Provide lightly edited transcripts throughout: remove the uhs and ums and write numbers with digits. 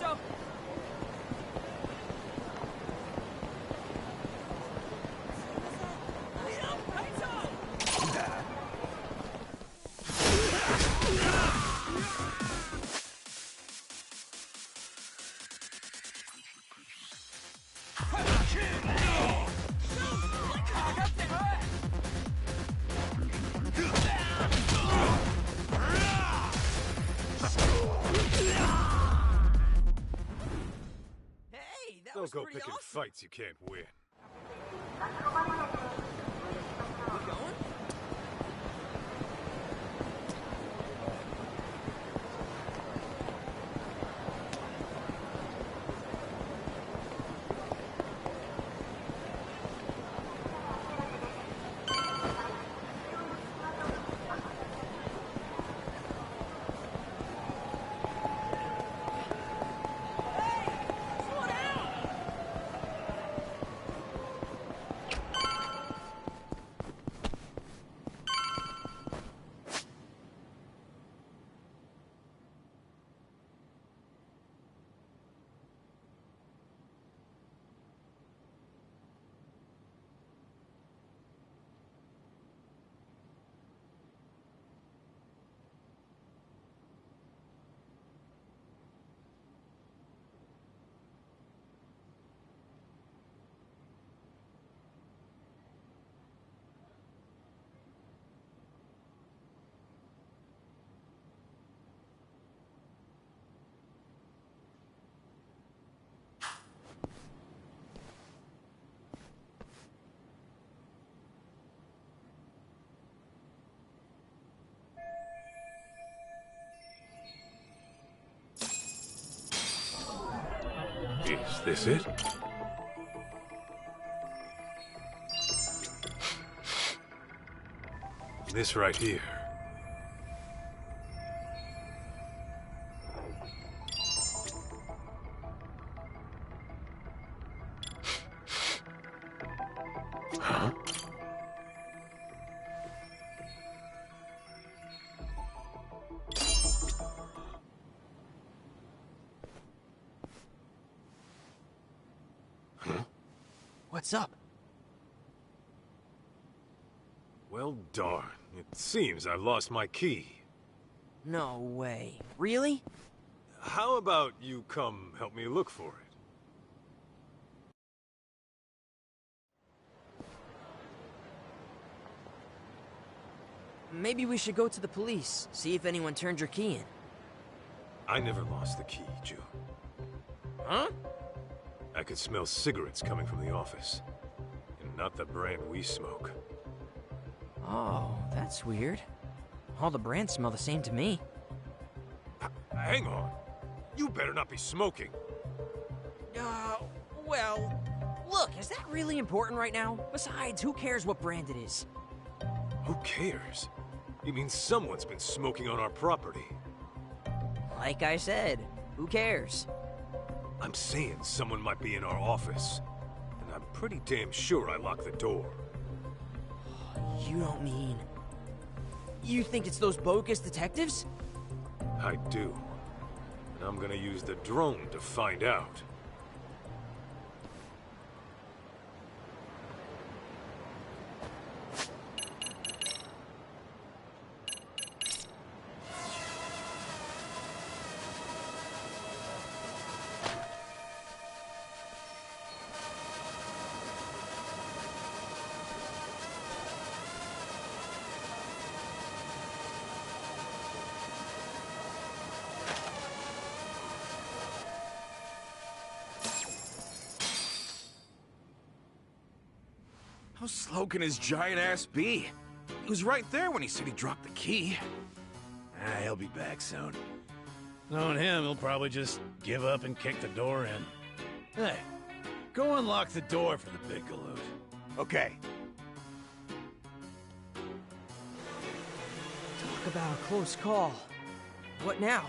Kaito! Don't go picking fights you can't win. We going? Is this it? This right here. Huh? What's up? Well, darn. It seems I've lost my key. No way. Really? How about you come help me look for it? Maybe we should go to the police, see if anyone turned your key in. I never lost the key, June. Huh? I could smell cigarettes coming from the office. And not the brand we smoke. Oh, that's weird. All the brands smell the same to me. Hang on. You better not be smoking. Well... Look, is that really important right now? Besides, who cares what brand it is? Who cares? You mean someone's been smoking on our property? Like I said, who cares? I'm saying someone might be in our office. And I'm pretty damn sure I locked the door. You don't mean... You think it's those bogus detectives? I do. And I'm gonna use the drone to find out. How slow can his giant ass be? He was right there when he said he dropped the key. He'll be back soon. Knowing him, he'll probably just give up and kick the door in. Hey, go unlock the door for the big galoot. Okay. Talk about a close call. What now?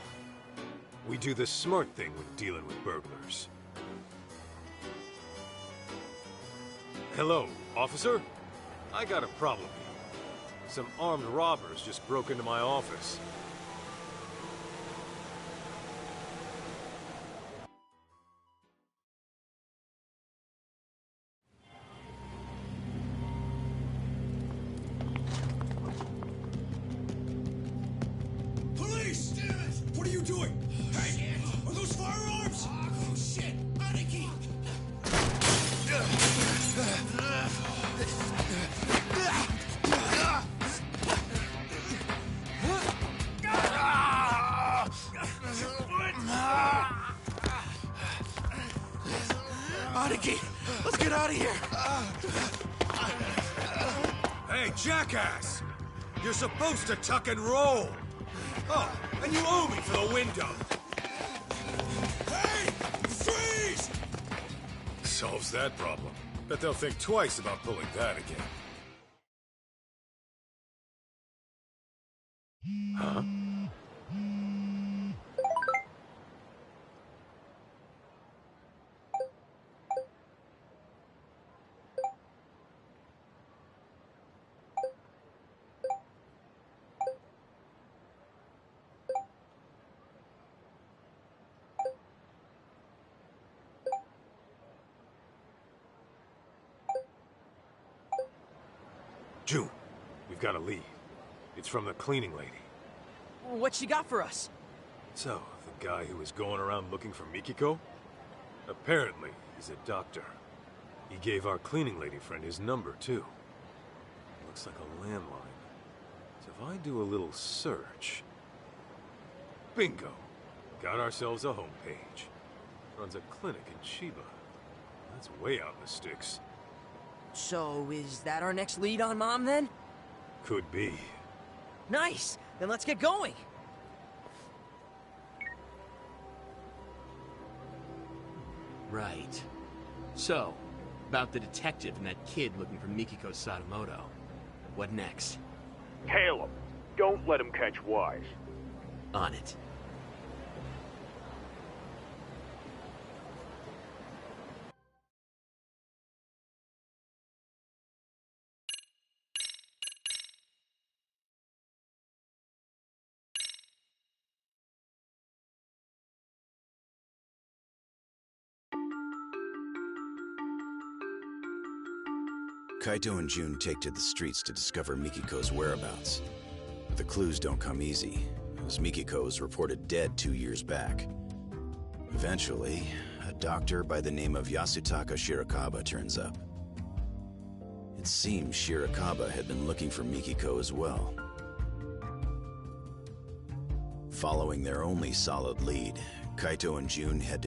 We do the smart thing when dealing with burglars. Hello, officer? I got a problem here. Some armed robbers just broke into my office. Aniki, let's get out of here! Hey, jackass! You're supposed to tuck and roll! Oh, and you owe me for the window! Hey! Freeze! Solves that problem. Bet they'll think twice about pulling that again. Huh? June, we've got a lead. It's from the cleaning lady. What she got for us? So, the guy who was going around looking for Mikiko? Apparently, he's a doctor. He gave our cleaning lady friend his number, too. Looks like a landline. So if I do a little search... Bingo! Got ourselves a homepage. Runs a clinic in Chiba. That's way out in the sticks. So, is that our next lead on Mom, then? Could be. Nice! Then let's get going! Right. So, about the detective and that kid looking for Mikiko Sadamoto. What next? Hail him. Don't let him catch wise. On it. Kaito and June take to the streets to discover Mikiko's whereabouts. But the clues don't come easy, as Mikiko was reported dead 2 years back. Eventually, a doctor by the name of Yasutaka Shirakawa turns up. It seems Shirakawa had been looking for Mikiko as well. Following their only solid lead, Kaito and June head to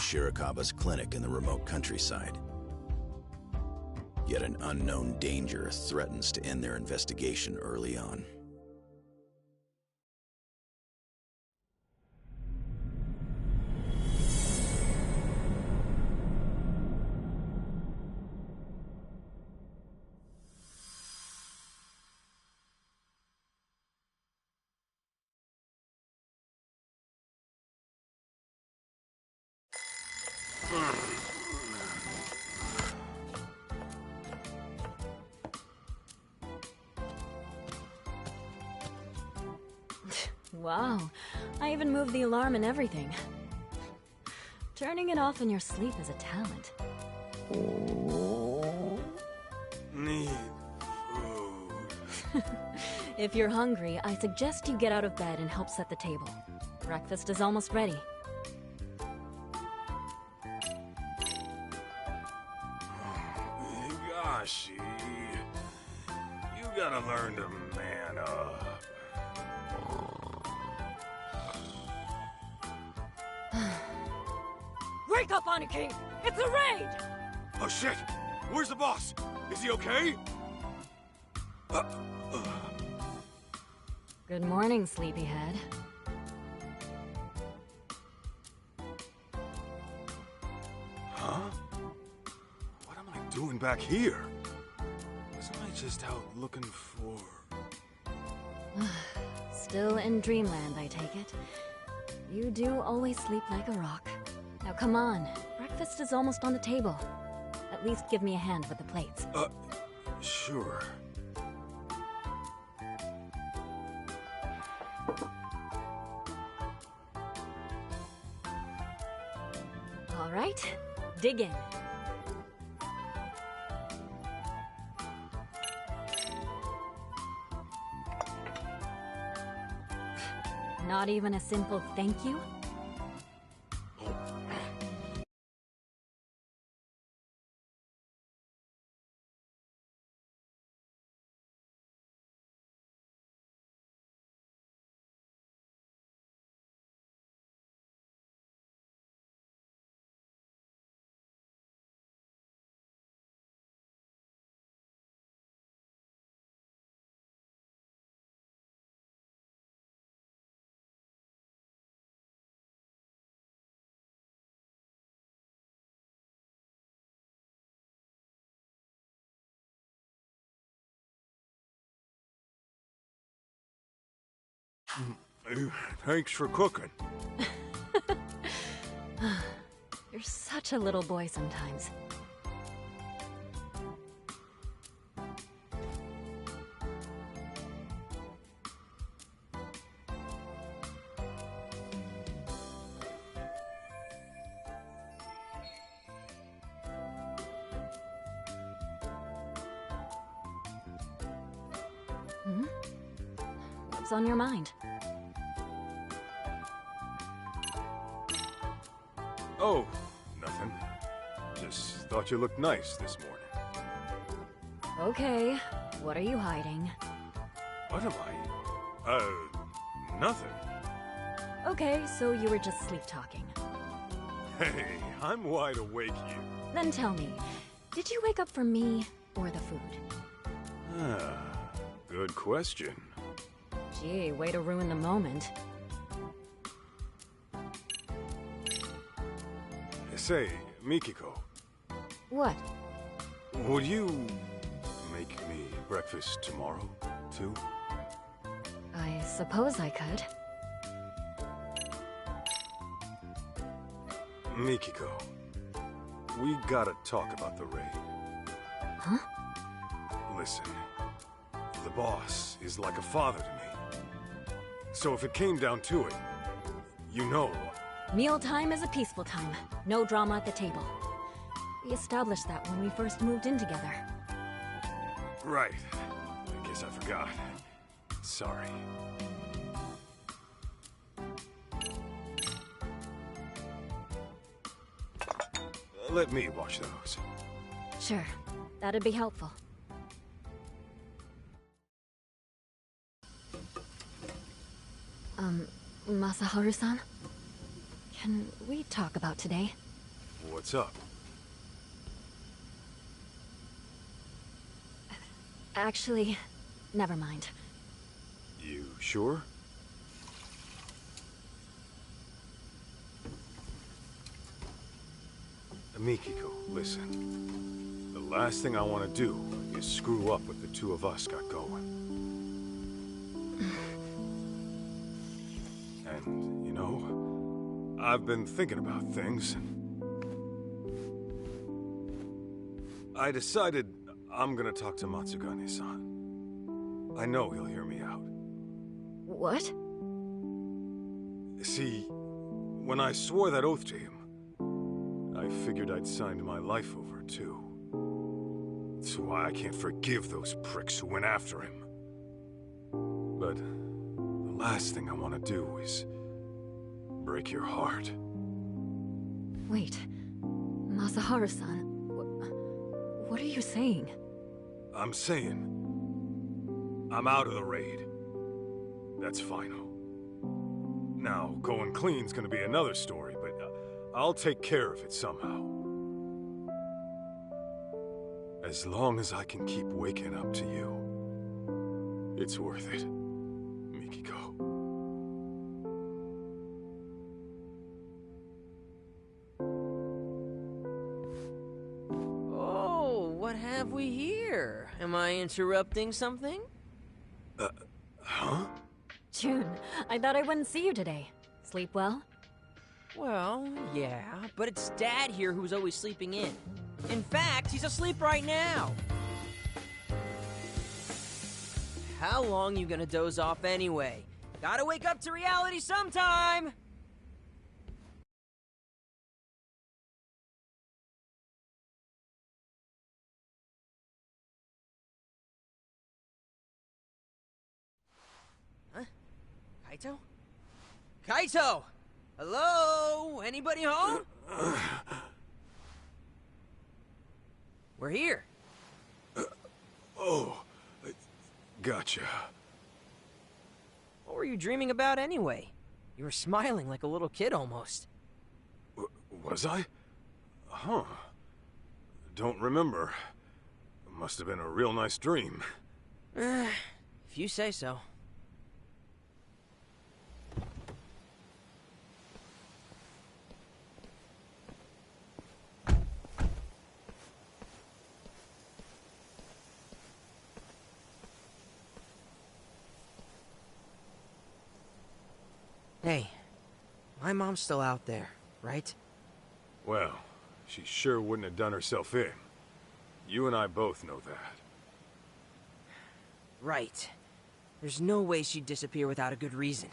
Shirakawa's clinic in the remote countryside. Yet an unknown danger threatens to end their investigation early on. Wow, I even moved the alarm and everything. Turning it off in your sleep is a talent. Need food. If you're hungry, I suggest you get out of bed and help set the table. Breakfast is almost ready. Higashi, you gotta learn to man up. Wake up, Aniki! It's a raid! Oh shit! Where's the boss? Is he okay? Good morning, sleepyhead. Huh? What am I doing back here? Wasn't I just out looking for... Still in dreamland, I take it. You do always sleep like a rock. Now come on, breakfast is almost on the table. At least give me a hand with the plates. Sure. All right, dig in. Not even a simple thank you? Thanks for cooking. You're such a little boy sometimes. What's on your mind? Oh, nothing. Just thought you looked nice this morning. Okay, what are you hiding? What am I? Nothing. Okay, so you were just sleep-talking. Hey, I'm wide awake here. Then tell me, did you wake up for me or the food? Good question. Gee, way to ruin the moment. Say, Mikiko, What? would you make me breakfast tomorrow, too? I suppose I could. Mikiko, we gotta talk about the raid. Huh? Listen, the boss is like a father to me. So if it came down to it, you know... Mealtime is a peaceful time. No drama at the table. We established that when we first moved in together. Right. I guess I forgot. Sorry. Let me wash those. Sure, that'd be helpful. Masaharu-san? Can we talk about today? What's up? Actually, never mind. You sure? Mikiko, listen. The last thing I want to do is screw up what the two of us got going. And, you know, I've been thinking about things, and I decided I'm gonna talk to Matsugane-san. I know he'll hear me out. What? See, when I swore that oath to him, I figured I'd signed my life over, too. That's why I can't forgive those pricks who went after him. But the last thing I want to do is break your heart. Wait. Masaharu-san, what are you saying? I'm saying I'm out of the raid. That's final. Now, going clean's gonna be another story, but I'll take care of it somehow. As long as I can keep waking up to you, it's worth it, Mikiko. Oh, what have we here? Am I interrupting something? Huh? June, I thought I wouldn't see you today. Sleep well? Well, yeah, but it's Dad here who's always sleeping in. In fact, he's asleep right now. How long you gonna doze off anyway? Gotta wake up to reality sometime! Huh? Kaito? Kaito! Hello? Anybody home? We're here. Gotcha. What were you dreaming about anyway? You were smiling like a little kid almost. Was I? Huh. Don't remember. Must have been a real nice dream. If you say so. Hey, my mom's still out there, right? Well, she sure wouldn't have done herself in. You and I both know that. Right. There's no way she'd disappear without a good reason.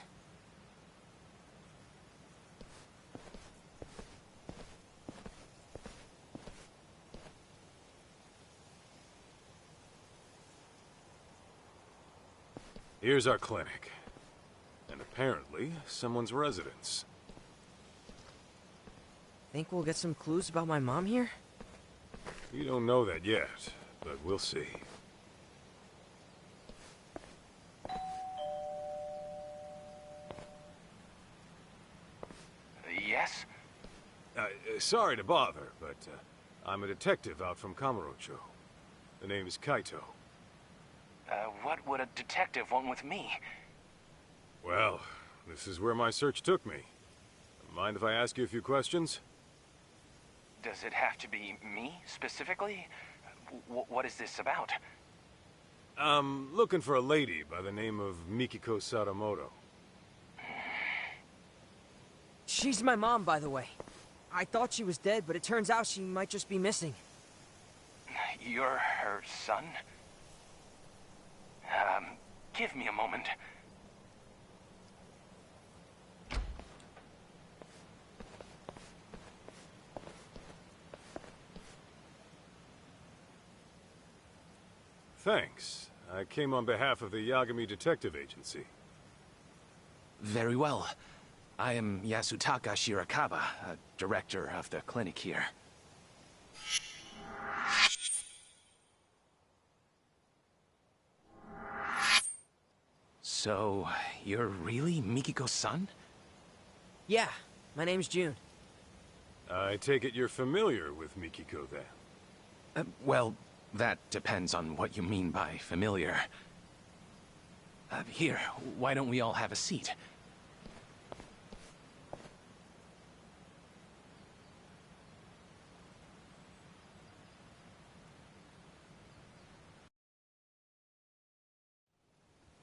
Here's our clinic. And apparently, someone's residence. Think we'll get some clues about my mom here? You don't know that yet, but we'll see. Yes? Sorry to bother, but I'm a detective out from Kamurocho. The name is Kaito. What would a detective want with me? Well, this is where my search took me. Mind if I ask you a few questions? Does it have to be me, specifically? What is this about? I'm looking for a lady by the name of Mikiko Sadamoto. She's my mom, by the way. I thought she was dead, but it turns out she might just be missing. You're her son? Give me a moment. Thanks. I came on behalf of the Yagami Detective Agency. Very well. I am Yasutaka Shirakawa, director of the clinic here. So, you're really Mikiko's son? Yeah, my name's June. I take it you're familiar with Mikiko, then? Well, that depends on what you mean by familiar. Here, why don't we all have a seat?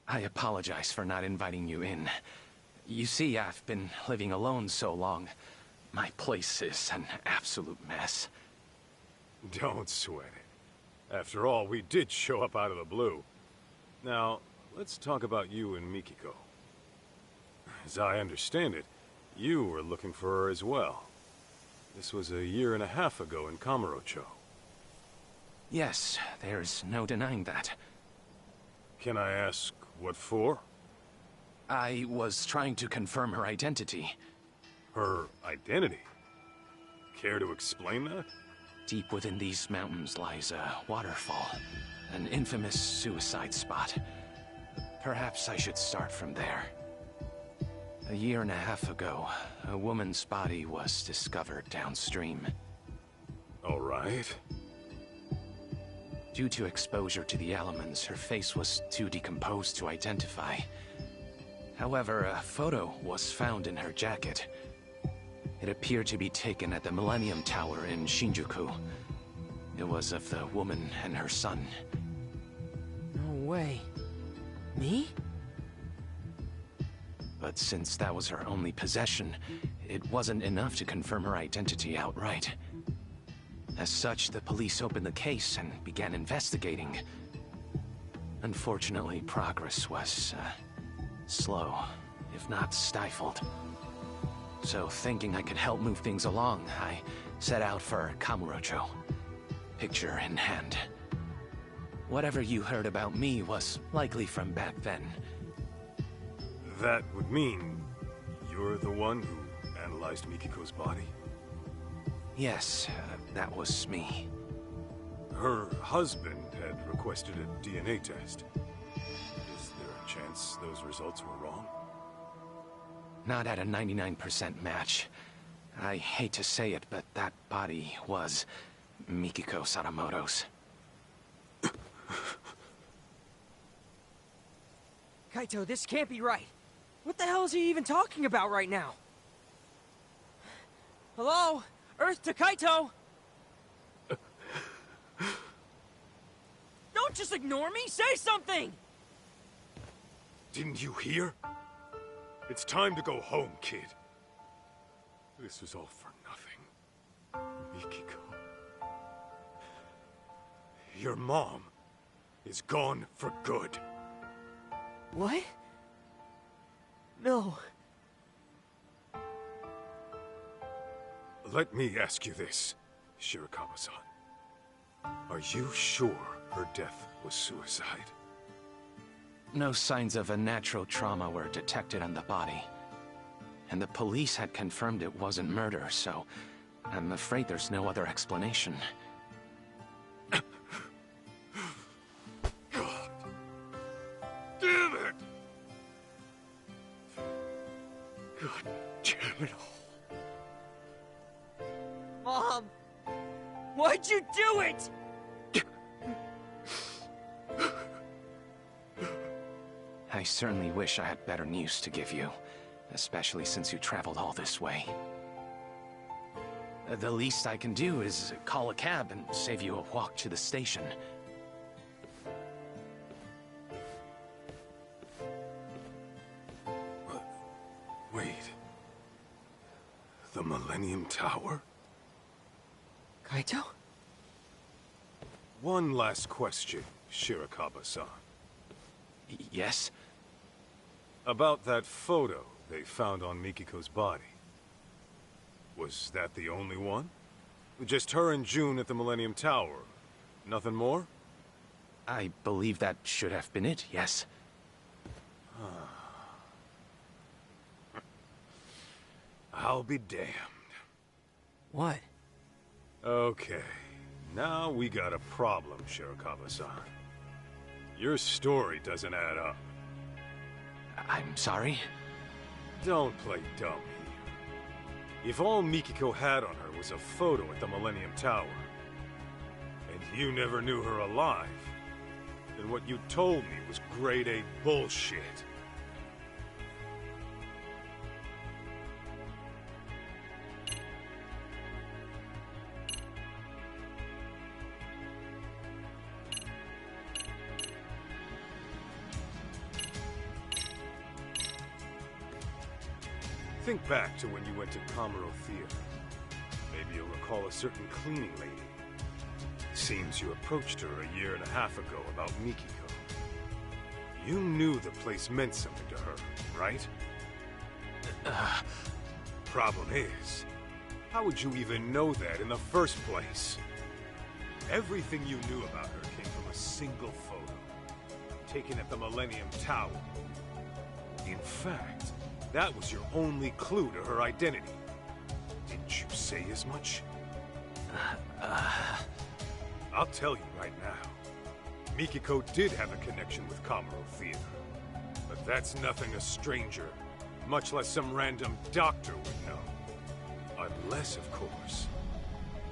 I apologize for not inviting you in. You see, I've been living alone so long. My place is an absolute mess. Don't sweat it. After all, we did show up out of the blue. Now, let's talk about you and Mikiko. As I understand it, you were looking for her as well. This was 1.5 years ago in Kamurocho. Yes, there's no denying that. Can I ask what for? I was trying to confirm her identity. Her identity? Care to explain that? Deep within these mountains lies a waterfall, an infamous suicide spot. Perhaps I should start from there. 1.5 years ago, a woman's body was discovered downstream. All right. Due to exposure to the elements, her face was too decomposed to identify. However, a photo was found in her jacket. It appeared to be taken at the Millennium Tower in Shinjuku. It was of the woman and her son. No way. Me? But since that was her only possession, it wasn't enough to confirm her identity outright. As such, the police opened the case and began investigating. Unfortunately, progress was, slow, if not stifled. So, thinking I could help move things along, I set out for Kamurocho, picture in hand. Whatever you heard about me was likely from back then. That would mean you're the one who analyzed Mikiko's body? Yes, that was me. Her husband had requested a DNA test. Is there a chance those results were wrong? Not at a 99% match. I hate to say it, but that body was Mikiko Sadamoto's. Kaito, this can't be right. What the hell is he even talking about right now? Hello? Earth to Kaito! Don't just ignore me! Say something! Didn't you hear? It's time to go home, kid. This was all for nothing. Mikiko. Your mom is gone for good. What? No. Let me ask you this, Shirakawa-san. Are you sure her death was suicide? No signs of a natural trauma were detected on the body. And the police had confirmed it wasn't murder, so I'm afraid there's no other explanation. God damn it! God damn it all. Mom! Why'd you do it? I certainly wish I had better news to give you, especially since you traveled all this way. The least I can do is call a cab and save you a walk to the station. Wait. The Millennium Tower? Kaito? One last question, Shirakawa-san. Yes? About that photo they found on Mikiko's body. Was that the only one? Just her and June at the Millennium Tower? Nothing more? I believe that should have been it, yes. I'll be damned. What? Okay, now we got a problem, Shirakawa-san. Your story doesn't add up. I'm sorry? Don't play dumb here. If all Mikiko had on her was a photo at the Millennium Tower, and you never knew her alive, then what you told me was grade A bullshit. Think back to when you went to Kamuro Theater. Maybe you'll recall a certain cleaning lady. Seems you approached her a year and a half ago about Mikiko. You knew the place meant something to her, right? Problem is, how would you even know that in the first place? Everything you knew about her came from a single photo, taken at the Millennium Tower. In fact, that was your only clue to her identity. Didn't you say as much? I'll tell you right now. Mikiko did have a connection with Kamuro Theater. But that's nothing a stranger, much less some random doctor would know. Unless, of course,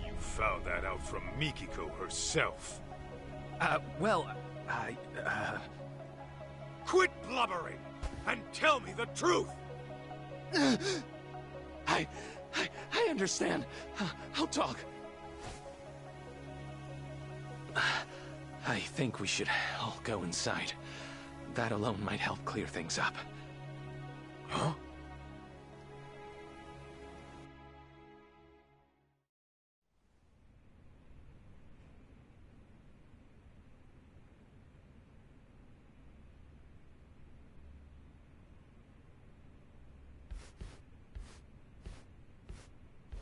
you found that out from Mikiko herself. Quit blubbering and tell me the truth! I understand. I'll talk. I think we should all go inside. That alone might help clear things up. Huh?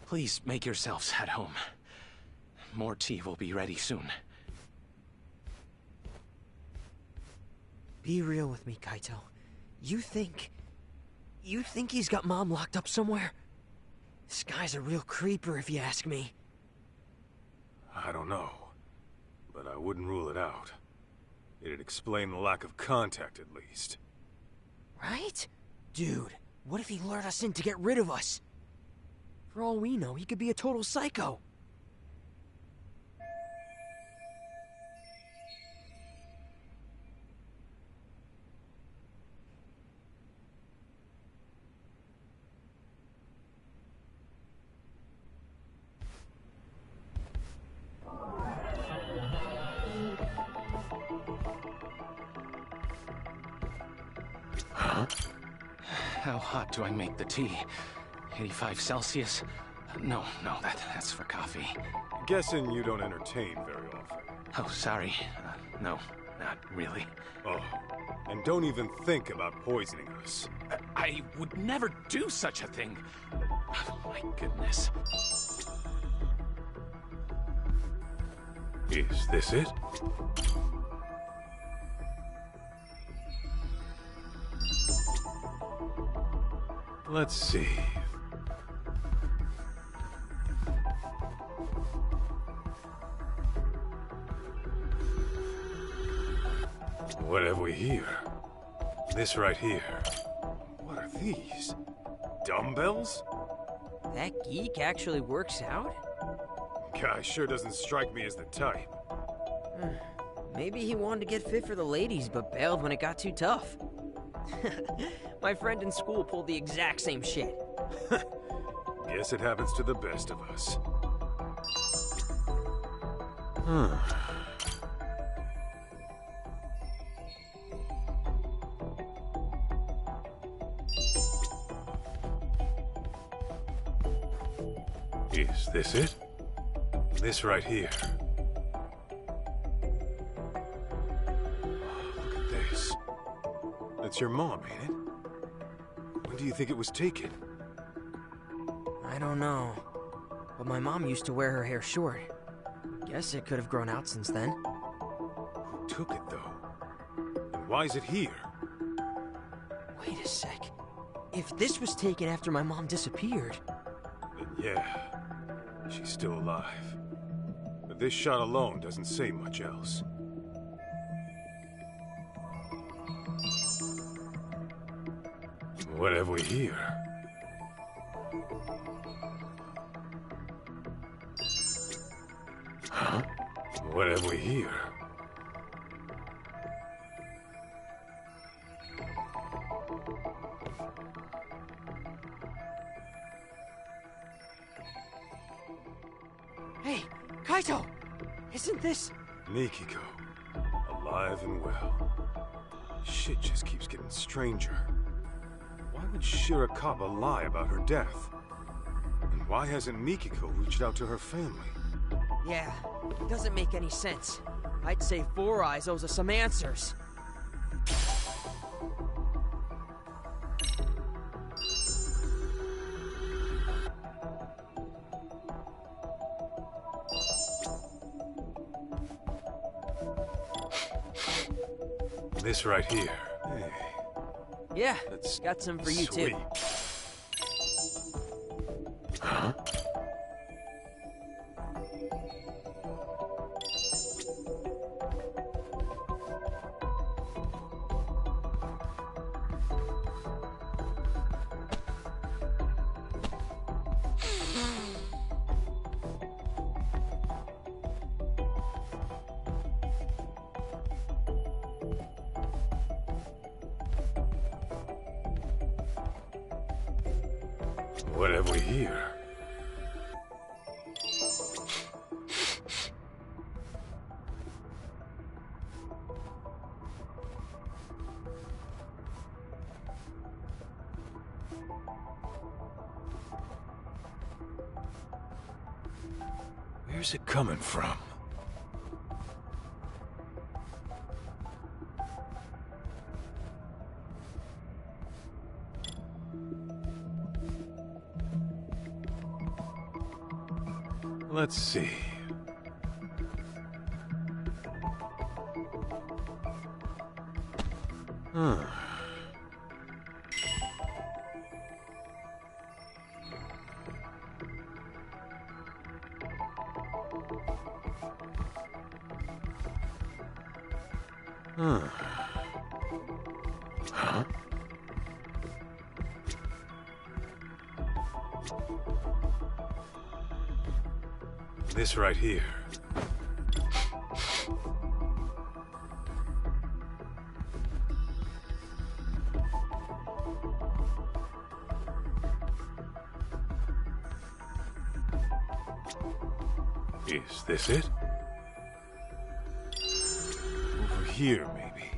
Please make yourselves at home. More tea will be ready soon. Be real with me, Kaito. You think he's got Mom locked up somewhere? This guy's a real creeper, if you ask me. I don't know, but I wouldn't rule it out. It'd explain the lack of contact, at least. Right? Dude, what if he lured us in to get rid of us? For all we know, he could be a total psycho. How hot do I make the tea? 85 Celsius? No, that's for coffee. Guessing you don't entertain very often. Oh, sorry. No, not really. Oh, and don't even think about poisoning us. I would never do such a thing. Oh, my goodness. Is this it? Let's see. What have we here? This right here. What are these? Dumbbells? That geek actually works out? Guy sure doesn't strike me as the type. Maybe he wanted to get fit for the ladies, but bailed when it got too tough. My friend in school pulled the exact same shit. Guess it happens to the best of us. Is this it? This right here. Look at this. That's your mom, ain't it? When do you think it was taken? I don't know. But my mom used to wear her hair short. Guess it could have grown out since then. Who took it, though? And why is it here? Wait a sec. If this was taken after my mom disappeared... Then yeah, she's still alive. But this shot alone doesn't say much else. What have we here? Huh? What have we here? Hey, Kaito! Isn't this... Mikiko. Alive and well. Shit just keeps getting stranger. Why would Shirakawa lie about her death? And why hasn't Mikiko reached out to her family? Yeah, it doesn't make any sense. I'd say Four Eyes owes us some answers. This right here. Hey, Yeah, that's got some for you sweet. too. Huh? What have we here? Where's it coming from? Let's see. Huh. Huh. Huh? This right here. Is this it? Over here, maybe.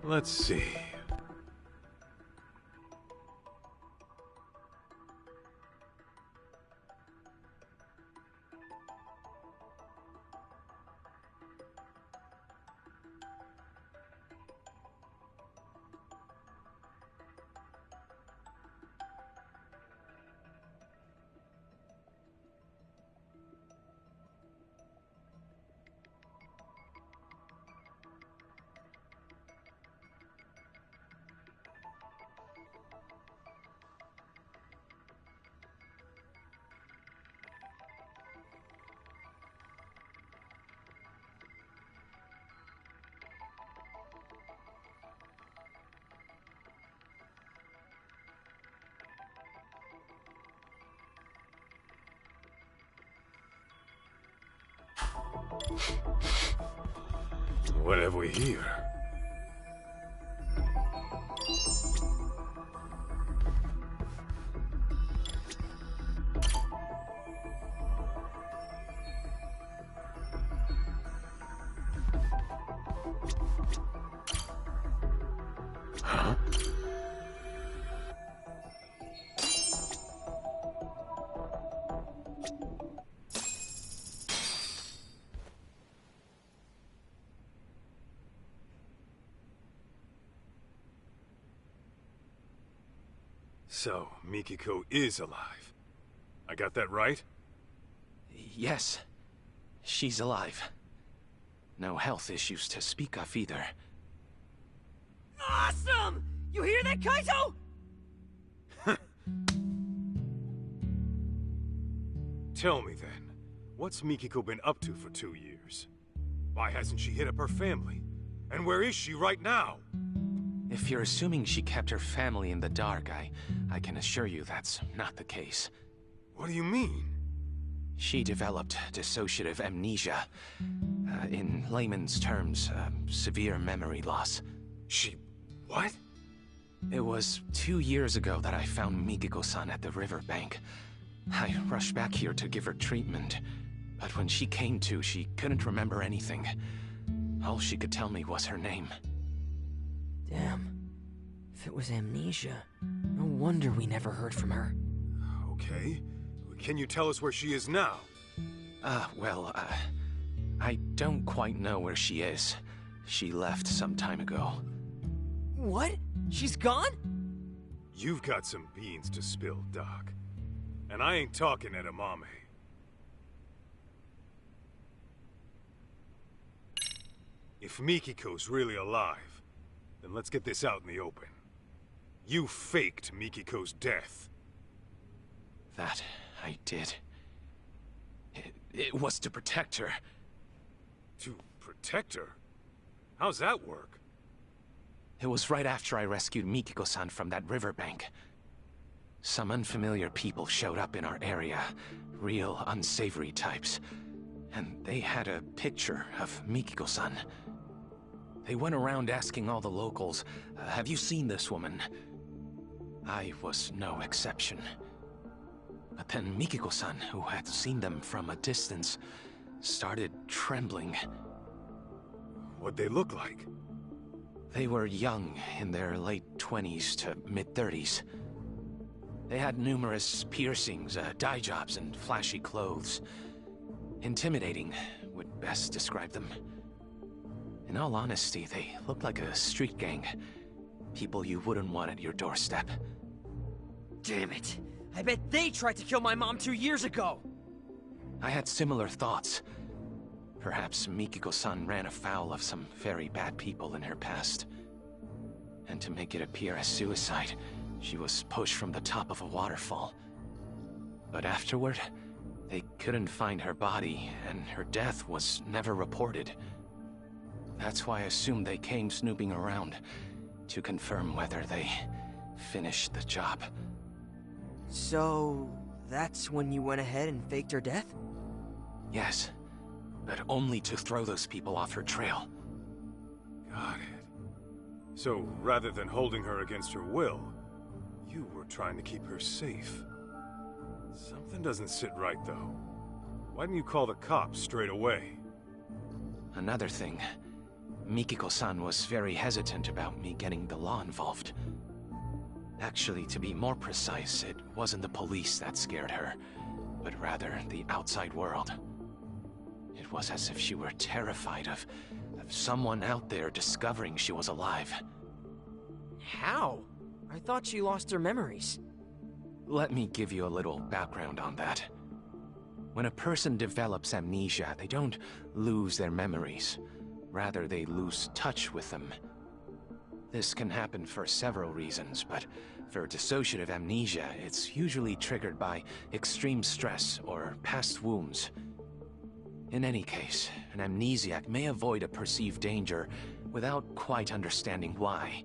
Let's see. What have we here? Huh? So, Mikiko is alive. I got that right? Yes. She's alive. No health issues to speak of either. Awesome! You hear that, Kaito? Tell me then, what's Mikiko been up to for 2 years? Why hasn't she hit up her family? And where is she right now? If you're assuming she kept her family in the dark, I can assure you that's not the case. What do you mean? She developed dissociative amnesia. In layman's terms, severe memory loss. She... what? It was 2 years ago that I found Mikiko-san at the riverbank. I rushed back here to give her treatment, but when she came to, she couldn't remember anything. All she could tell me was her name. Damn. If it was amnesia, no wonder we never heard from her. Okay. Can you tell us where she is now? I don't quite know where she is. She left some time ago. What? She's gone? You've got some beans to spill, Doc. And I ain't talking edamame. If Mikiko's really alive, then let's get this out in the open. You faked Mikiko's death. That I did. It was to protect her. To protect her? How's that work? It was right after I rescued Mikiko-san from that riverbank. Some unfamiliar people showed up in our area. Real unsavory types. And they had a picture of Mikiko-san. They went around asking all the locals, have you seen this woman? I was no exception. But then Mikiko-san, who had seen them from a distance, started trembling. What'd they look like? They were young, in their late 20s to mid-30s. They had numerous piercings, dye jobs, and flashy clothes. Intimidating would best describe them. In all honesty, they looked like a street gang. People you wouldn't want at your doorstep. Damn it! I bet they tried to kill my mom 2 years ago! I had similar thoughts. Perhaps Mikiko-san ran afoul of some very bad people in her past. And to make it appear as suicide, she was pushed from the top of a waterfall. But afterward, they couldn't find her body, and her death was never reported. That's why I assumed they came snooping around to confirm whether they finished the job. So, that's when you went ahead and faked her death? Yes, but only to throw those people off her trail. Got it. So, rather than holding her against her will, you were trying to keep her safe. Something doesn't sit right, though. Why didn't you call the cops straight away? Another thing, Mikiko-san was very hesitant about me getting the law involved. Actually, to be more precise, it wasn't the police that scared her, but rather the outside world. It was as if she were terrified of someone out there discovering she was alive. How? I thought she lost her memories. Let me give you a little background on that. When a person develops amnesia, they don't lose their memories. Rather, they lose touch with them. This can happen for several reasons, but for dissociative amnesia, it's usually triggered by extreme stress or past wounds. In any case, an amnesiac may avoid a perceived danger without quite understanding why.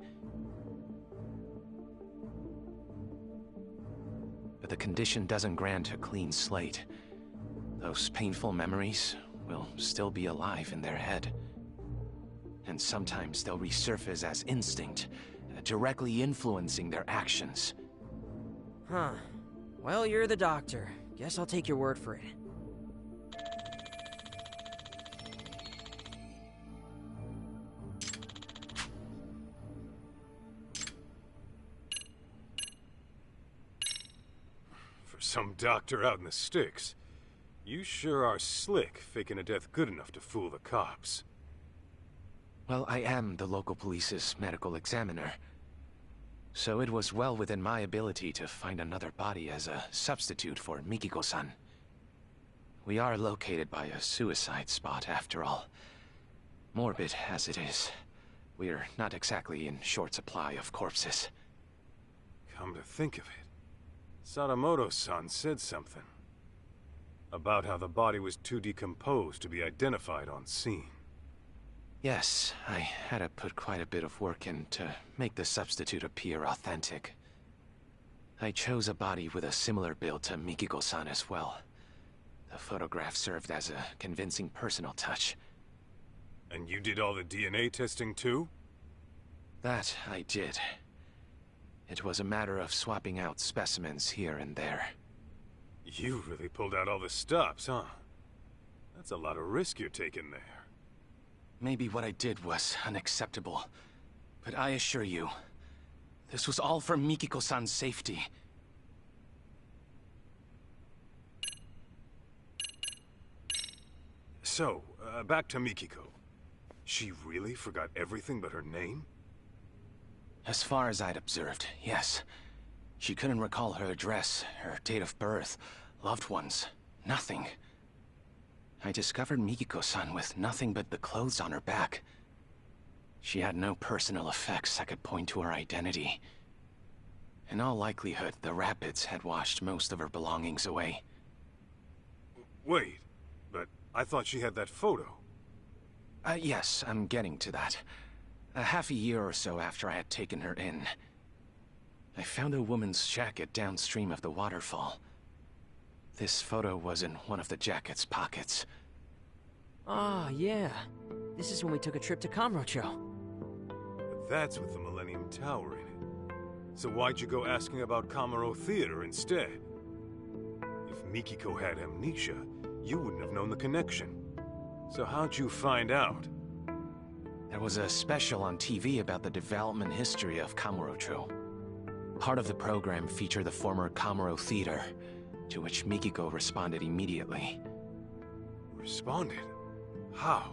But the condition doesn't grant a clean slate. Those painful memories will still be alive in their head. And sometimes they'll resurface as instinct, directly influencing their actions. Huh. Well, you're the doctor. Guess I'll take your word for it. For some doctor out in the sticks, You sure are slick, faking a death good enough to fool the cops. Well, I am the local police's medical examiner. So it was well within my ability to find another body as a substitute for Mikiko-san. We are located by a suicide spot, after all. Morbid as it is, we're not exactly in short supply of corpses. Come to think of it, Sadamoto-san said something about how the body was too decomposed to be identified on scene. Yes, I had to put quite a bit of work in to make the substitute appear authentic. I chose a body with a similar build to Mikiko-san as well. The photograph served as a convincing personal touch. And you did all the DNA testing too? That I did. It was a matter of swapping out specimens here and there. You really pulled out all the stops, huh? That's a lot of risk you're taking there. Maybe what I did was unacceptable, but I assure you, this was all for Mikiko-san's safety. So, back to Mikiko. She really forgot everything but her name? As far as I'd observed, yes. She couldn't recall her address, her date of birth, loved ones, nothing. I discovered Mikiko-san with nothing but the clothes on her back. She had no personal effects that could point to her identity. In all likelihood, the rapids had washed most of her belongings away. Wait, but I thought she had that photo. Yes, I'm getting to that. Half a year or so after I had taken her in, I found a woman's jacket downstream of the waterfall. This photo was in one of the jacket's pockets. Ah, yeah. This is when we took a trip to Kamurocho. But that's with the Millennium Tower in it. So why'd you go asking about Kamuro Theater instead? If Mikiko had amnesia, you wouldn't have known the connection. So how'd you find out? There was a special on TV about the development history of Kamurocho. Part of the program featured the former Kamuro Theater, to which Mikiko responded immediately. Responded? How?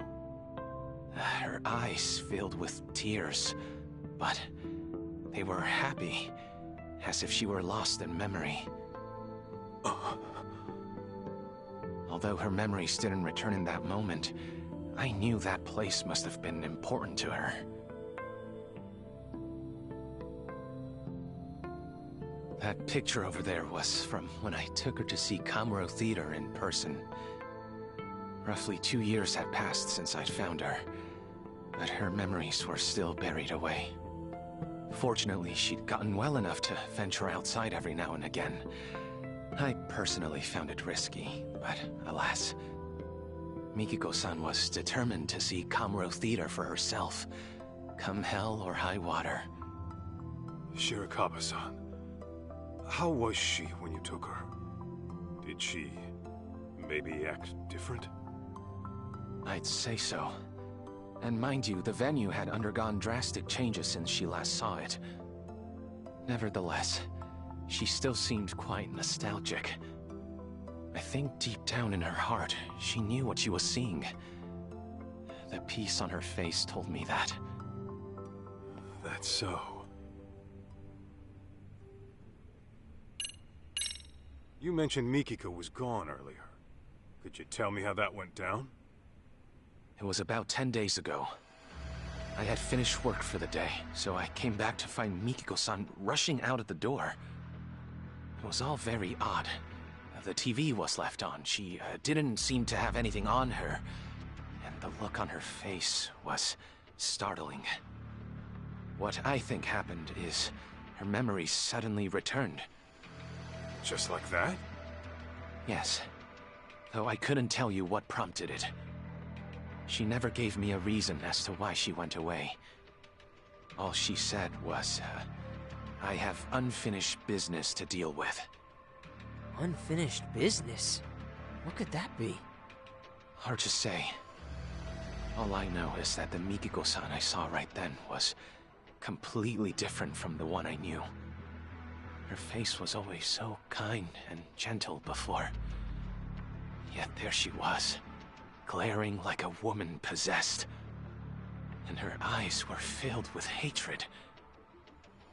Her eyes filled with tears, but they were happy, as if she were lost in memory. Although her memories didn't return in that moment, I knew that place must have been important to her. That picture over there was from when I took her to see Kamuro Theater in person. Roughly 2 years had passed since I'd found her, but her memories were still buried away. Fortunately, she'd gotten well enough to venture outside every now and again. I personally found it risky, but alas, Mikiko-san was determined to see Kamuro Theater for herself, come hell or high water. Shirakawa-san, how was she when you took her? Did she maybe act different? I'd say so. And mind you, the venue had undergone drastic changes since she last saw it. Nevertheless, she still seemed quite nostalgic. I think deep down in her heart, she knew what she was seeing. The piece on her face told me that. That's so. You mentioned Mikiko was gone earlier. Could you tell me how that went down? It was about 10 days ago. I had finished work for the day, so I came back to find Mikiko-san rushing out at the door. It was all very odd. The TV was left on. She didn't seem to have anything on her, and the look on her face was startling. What I think happened is her memories suddenly returned. Just like that? Yes, though I couldn't tell you what prompted it. She never gave me a reason as to why she went away. All she said was, I have unfinished business to deal with. Unfinished business? What could that be? Hard to say. All I know is that the Mikiko-san I saw right then was completely different from the one I knew. Her face was always so kind and gentle before. Yet there she was, glaring like a woman possessed. And her eyes were filled with hatred.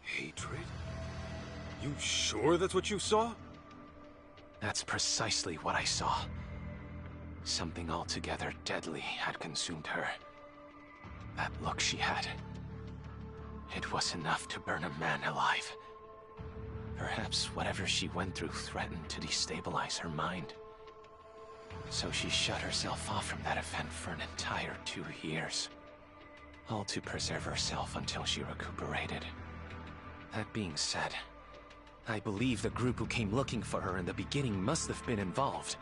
Hatred? You sure that's what you saw? That's precisely what I saw. Something altogether deadly had consumed her. That look she had. It was enough to burn a man alive. Perhaps whatever she went through threatened to destabilize her mind. So she shut herself off from that event for an entire 2 years. All to preserve herself until she recuperated. That being said, I believe the group who came looking for her in the beginning must have been involved.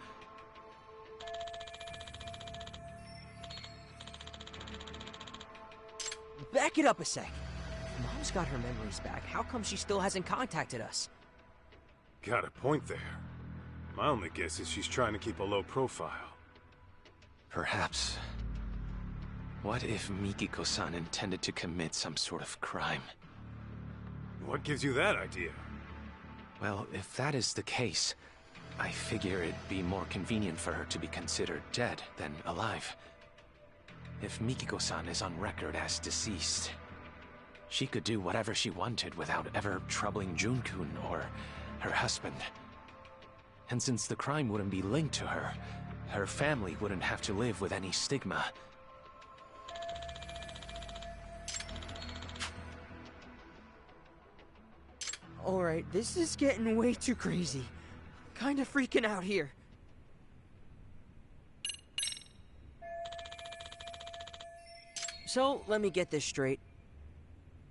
Back it up a sec. If Mom's got her memories back, how come she still hasn't contacted us? Got a point there. My only guess is she's trying to keep a low profile. Perhaps. What if Mikiko-san intended to commit some sort of crime? What gives you that idea? Well, if that is the case, I figure it'd be more convenient for her to be considered dead than alive. If Mikiko-san is on record as deceased, she could do whatever she wanted without ever troubling Jun-kun or her husband. And since the crime wouldn't be linked to her, her family wouldn't have to live with any stigma. Alright, this is getting way too crazy. Kinda freaking out here. So, let me get this straight.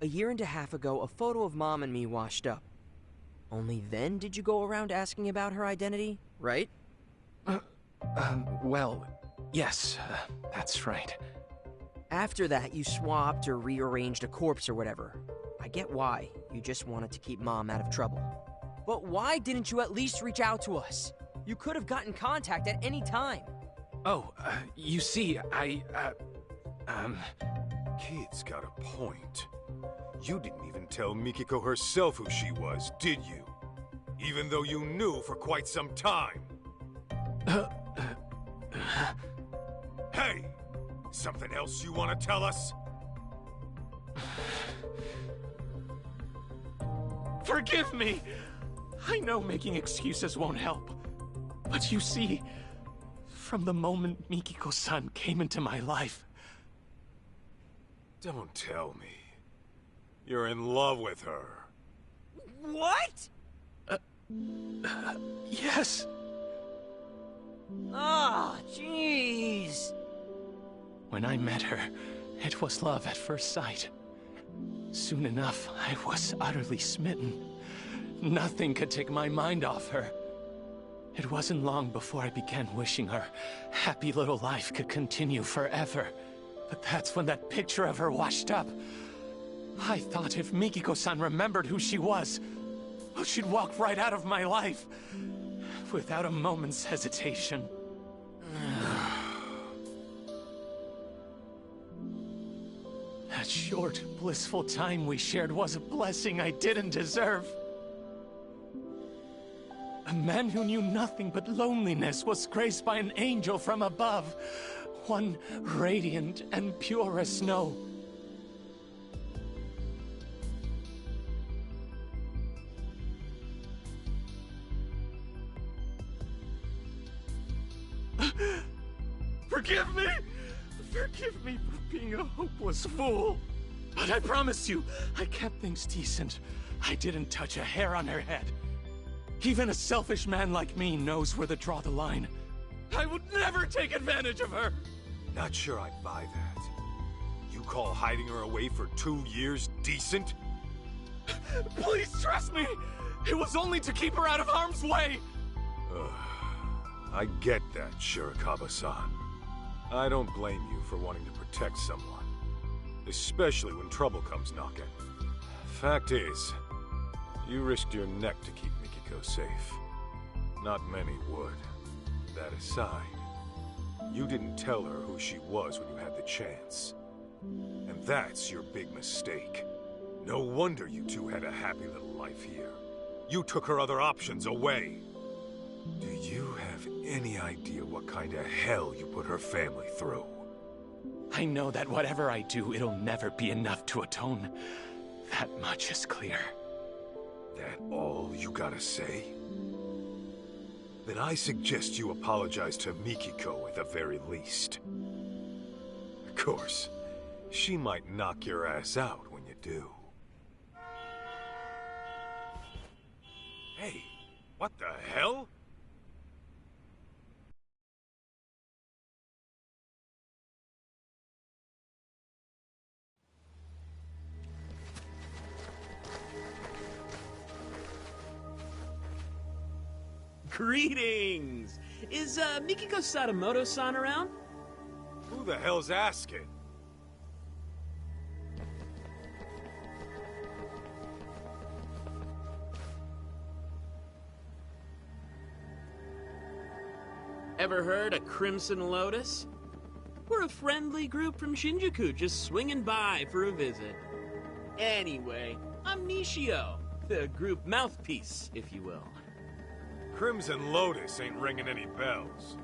A year and a half ago, a photo of Mom and me washed up. Only then did you go around asking about her identity, right? Well, yes, that's right. After that, you swapped or rearranged a corpse or whatever. I get why. You just wanted to keep Mom out of trouble. But why didn't you at least reach out to us? You could have gotten contact at any time. Oh, you see, Kid's got a point. You didn't even tell Mikiko herself who she was, did you? Even though you knew for quite some time. Hey! Something else you want to tell us? Forgive me! I know making excuses won't help. But you see, from the moment Mikiko-san came into my life... Don't tell me. You're in love with her. What? Yes. Ah, jeez. When I met her, it was love at first sight. Soon enough, I was utterly smitten. Nothing could take my mind off her. It wasn't long before I began wishing her happy little life could continue forever. But that's when that picture of her washed up. I thought if Mikiko-san remembered who she was, she'd walk right out of my life, without a moment's hesitation. That short, blissful time we shared was a blessing I didn't deserve. A man who knew nothing but loneliness was graced by an angel from above, one radiant and pure as snow. Forgive me! Forgive me for being a hopeless fool. But I promise you, I kept things decent. I didn't touch a hair on her head. Even a selfish man like me knows where to draw the line. I would never take advantage of her! Not sure I'd buy that. You call hiding her away for 2 years decent? Please trust me! It was only to keep her out of harm's way! I get that, Shirakawa-san. I don't blame you for wanting to protect someone. Especially when trouble comes knocking. Fact is, you risked your neck to keep Mikiko safe. Not many would. That aside, you didn't tell her who she was when you had the chance. And that's your big mistake. No wonder you two had a happy little life here. You took her other options away. Do you have any idea what kind of hell you put her family through? I know that whatever I do, it'll never be enough to atone. That much is clear. That all you gotta say? Then I suggest you apologize to Mikiko at the very least. Of course, she might knock your ass out when you do. Hey, what the hell? Greetings! Is, Mikiko Sadamoto-san around? Who the hell's asking? Ever heard of Crimson Lotus? We're a friendly group from Shinjuku just swinging by for a visit. Anyway, I'm Nishio, the group mouthpiece, if you will. Crimson Lotus ain't ringing any bells.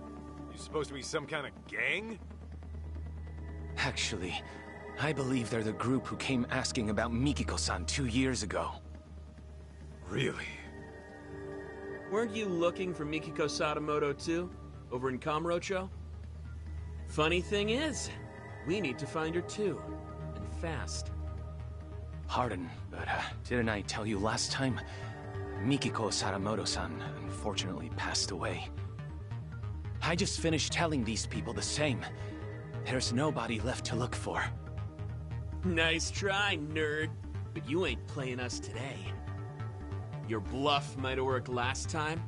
You supposed to be some kind of gang? Actually, I believe they're the group who came asking about Mikiko-san 2 years ago. Really? Weren't you looking for Mikiko Sadamoto too, over in Kamurocho? Funny thing is, we need to find her too, and fast. Pardon, but didn't I tell you last time? Mikiko Sadamoto-san unfortunately passed away. I just finished telling these people the same. There's nobody left to look for. Nice try, nerd. But you ain't playing us today. Your bluff might have worked last time,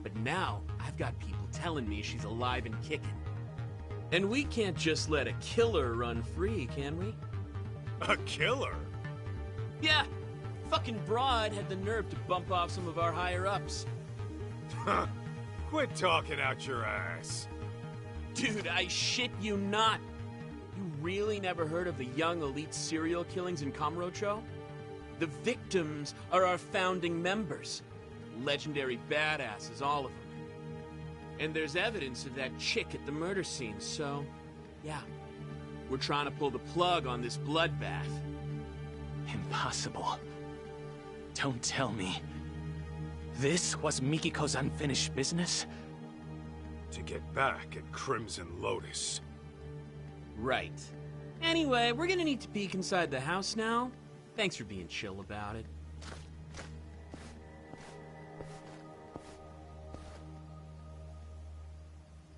but now I've got people telling me she's alive and kicking. And we can't just let a killer run free, can we? A killer? Yeah. Fucking broad had the nerve to bump off some of our higher-ups. Huh. Quit talking out your ass. Dude, I shit you not. You really never heard of the young elite serial killings in Kamurocho? The victims are our founding members. Legendary badasses, all of them. And there's evidence of that chick at the murder scene, so... yeah. We're trying to pull the plug on this bloodbath. Impossible. Don't tell me. This was Mikiko's unfinished business? To get back at Crimson Lotus. Right. Anyway, we're gonna need to peek inside the house now. Thanks for being chill about it.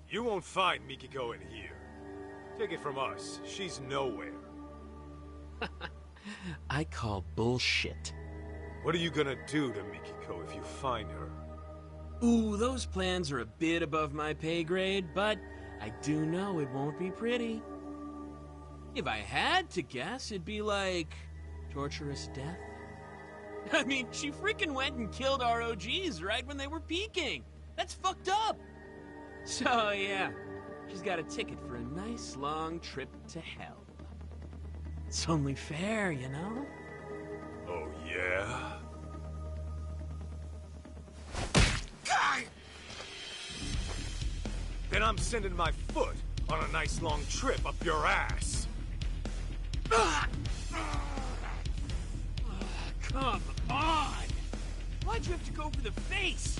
You won't find Mikiko in here. Take it from us, she's nowhere. I call bullshit. What are you gonna do to Mikiko if you find her? Ooh, those plans are a bit above my pay grade, but I do know it won't be pretty. If I had to guess, it'd be like... torturous death? I mean, she freaking went and killed our OGs right when they were peaking! That's fucked up! So, yeah, she's got a ticket for a nice long trip to hell. It's only fair, you know? Oh, yeah? Then I'm sending my foot on a nice long trip up your ass. Come on! Why'd you have to go for the face?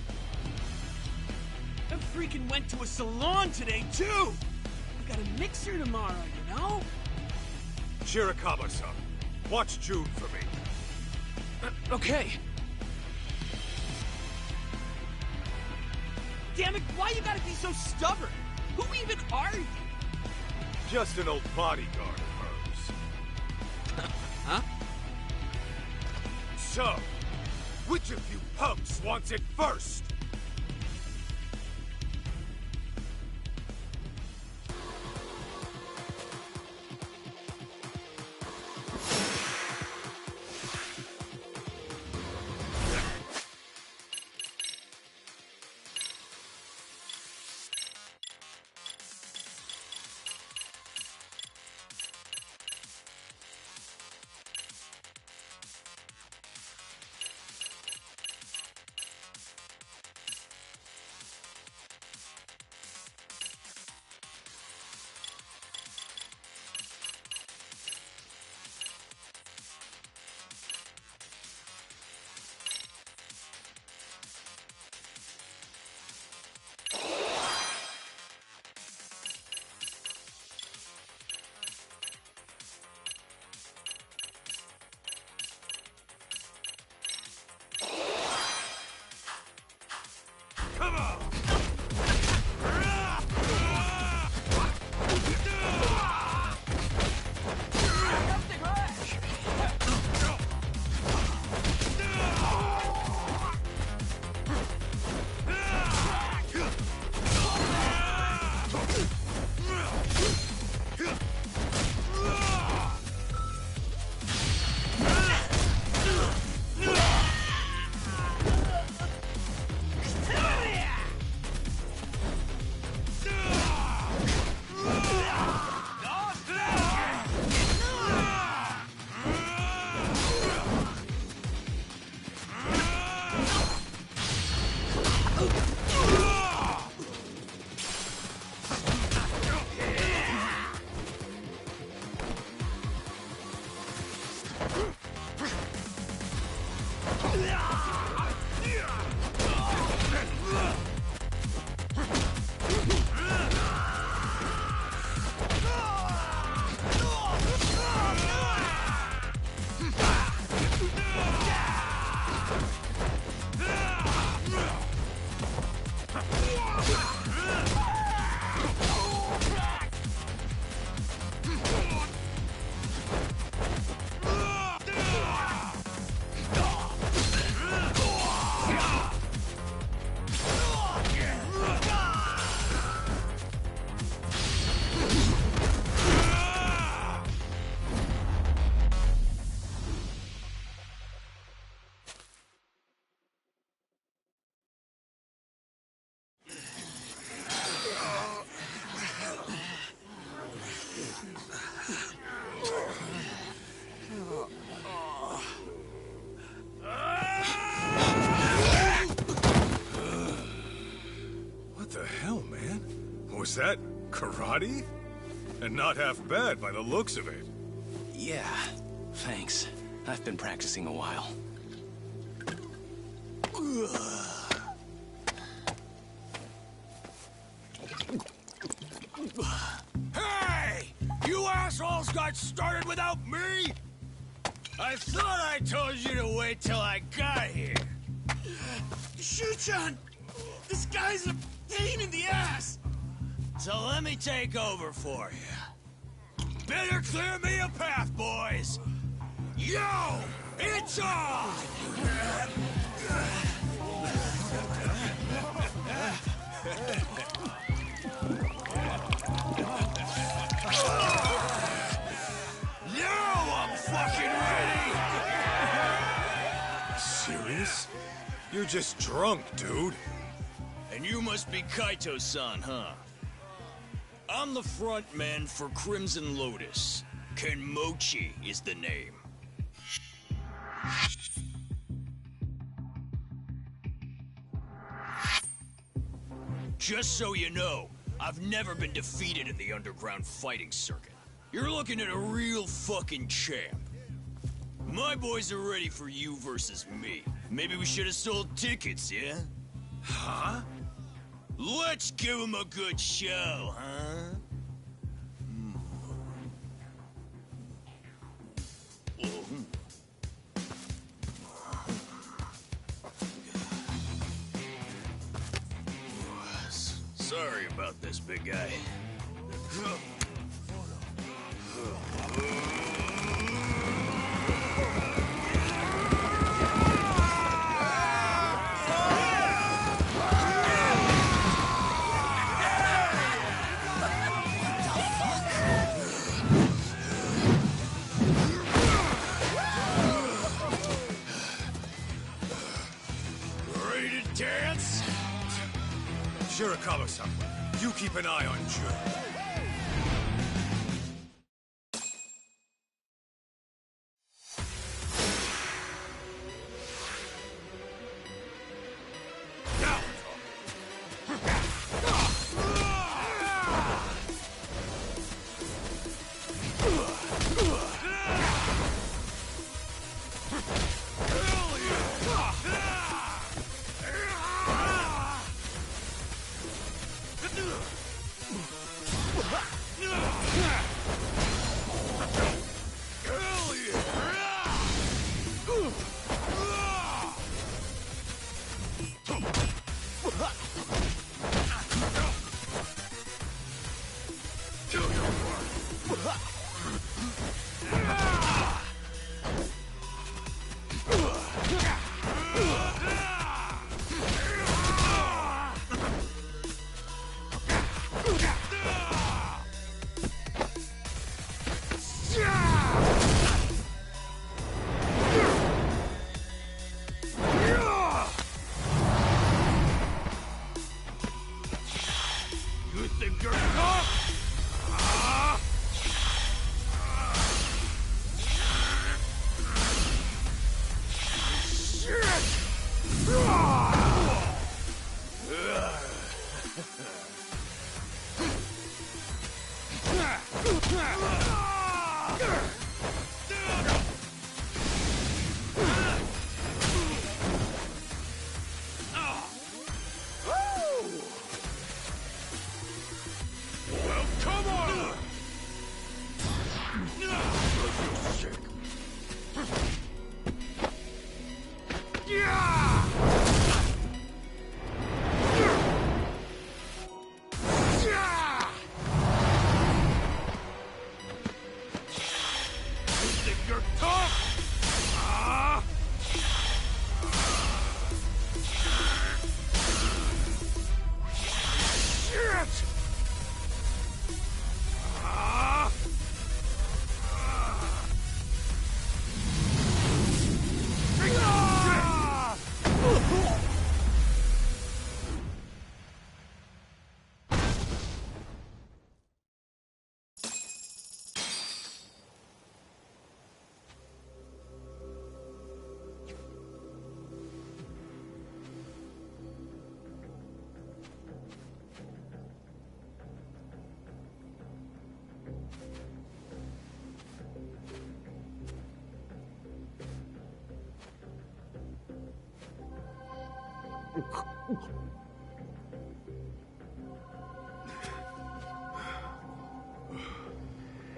I freaking went to a salon today, too! I got a mixer tomorrow, you know? Shirakawa-san, watch June for me. Okay. Damn it, why you gotta be so stubborn? Who even are you? Just an old bodyguard of hers. Huh? So, which of you punks wants it first? was that karate? And not half bad by the looks of it. Yeah, thanks. I've been practicing a while. Hey! You assholes got started without me? I thought I told you to wait till I got here. Shuchan! This guy's a pain in the ass! So let me take over for you. Better clear me a path, boys! Yo! It's on! Now I'm fucking ready! Serious? You're just drunk, dude. And you must be Kaito-san, huh? I'm the front man for Crimson Lotus. Kenmochi is the name. Just so you know, I've never been defeated in the underground fighting circuit. You're looking at a real fucking champ. My boys are ready for you versus me. Maybe we should have sold tickets, yeah? Huh? Let's give him a good show, huh? Sorry about this, big guy. Ready to dance? Shirakawa-san, you keep an eye on Jun.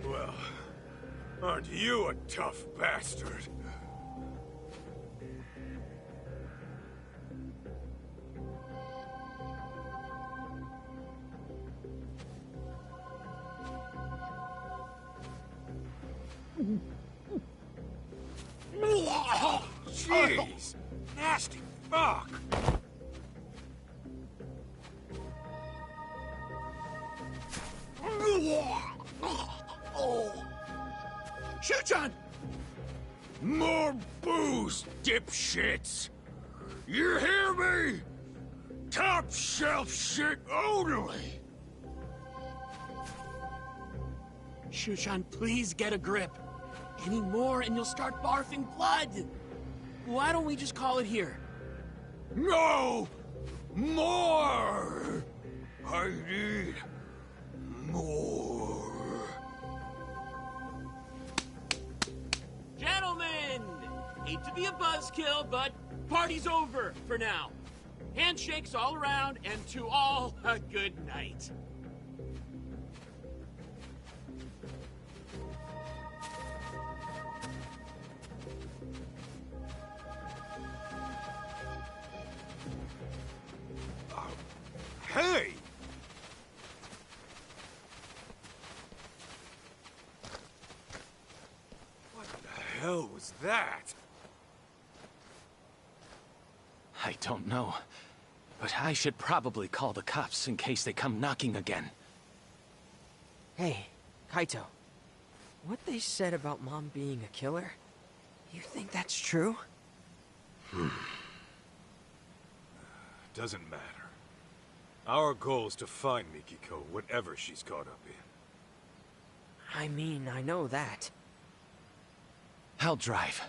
Well, aren't you a tough bastard? Jeez! Nasty fuck! Shuchan! More booze, dipshits! You hear me? Top shelf shit only! Shushan, please get a grip. Any more and you'll start barfing blood. Why don't we just call it here? No! More! I need more. Gentlemen! Hate to be a buzzkill, but party's over for now. Handshakes all around, and to all, a good night. Hey! What the hell was that? I don't know, but I should probably call the cops in case they come knocking again. Hey, Kaito. What they said about Mom being a killer, you think that's true? Doesn't matter. Our goal is to find Mikiko, whatever she's caught up in. I mean, I know that. I'll drive.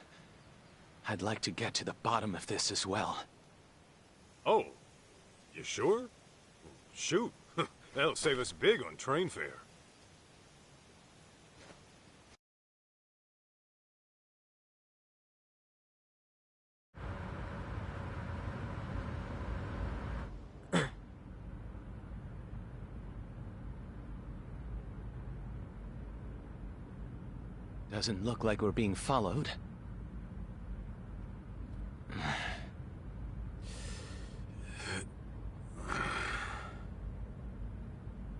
I'd like to get to the bottom of this as well. Oh, you sure? Shoot, that'll save us big on train fare. Doesn't look like we're being followed.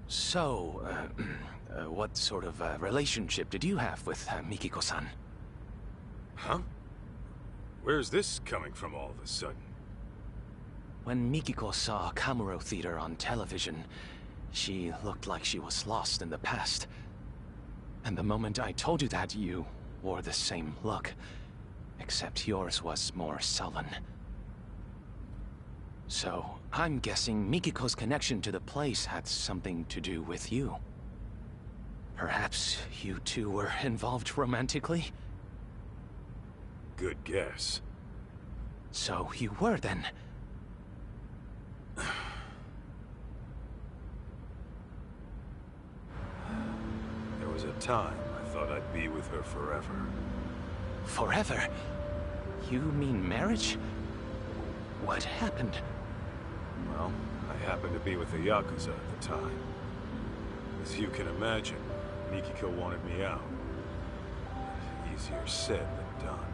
So, what sort of relationship did you have with Mikiko-san? Huh? Where's this coming from all of a sudden? When Mikiko saw Kamuro Theater on television, she looked like she was lost in the past. And the moment I told you that, you wore the same look, except yours was more sullen. So, I'm guessing Mikiko's connection to the place had something to do with you. Perhaps you two were involved romantically? Good guess. So you were then? There was a time I thought I'd be with her forever. Forever? You mean marriage? What happened? Well, I happened to be with the Yakuza at the time. As you can imagine, Mikiko wanted me out. Easier said than done.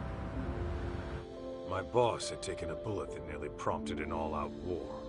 My boss had taken a bullet that nearly prompted an all-out war.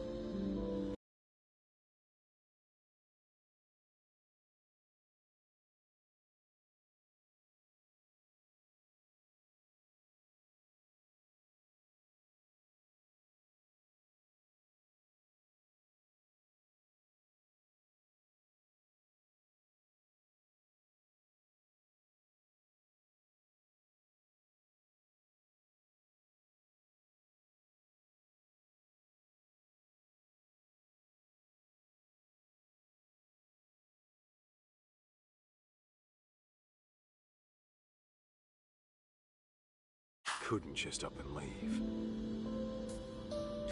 Couldn't just up and leave.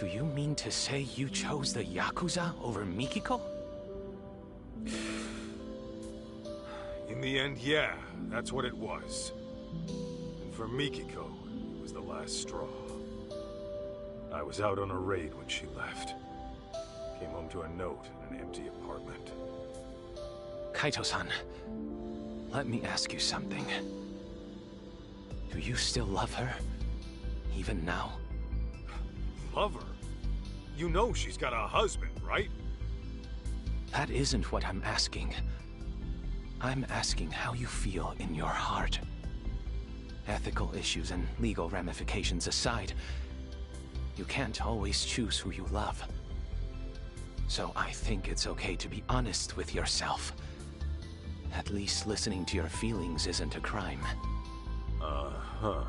Do you mean to say you chose the Yakuza over Mikiko? In the end, yeah, that's what it was. And for Mikiko, it was the last straw. I was out on a raid when she left. Came home to a note in an empty apartment. Kaito-san, let me ask you something. Do you still love her? Even now? Love her? You know she's got a husband, right? That isn't what I'm asking. I'm asking how you feel in your heart. Ethical issues and legal ramifications aside, you can't always choose who you love. So I think it's okay to be honest with yourself. At least listening to your feelings isn't a crime. Uh-huh.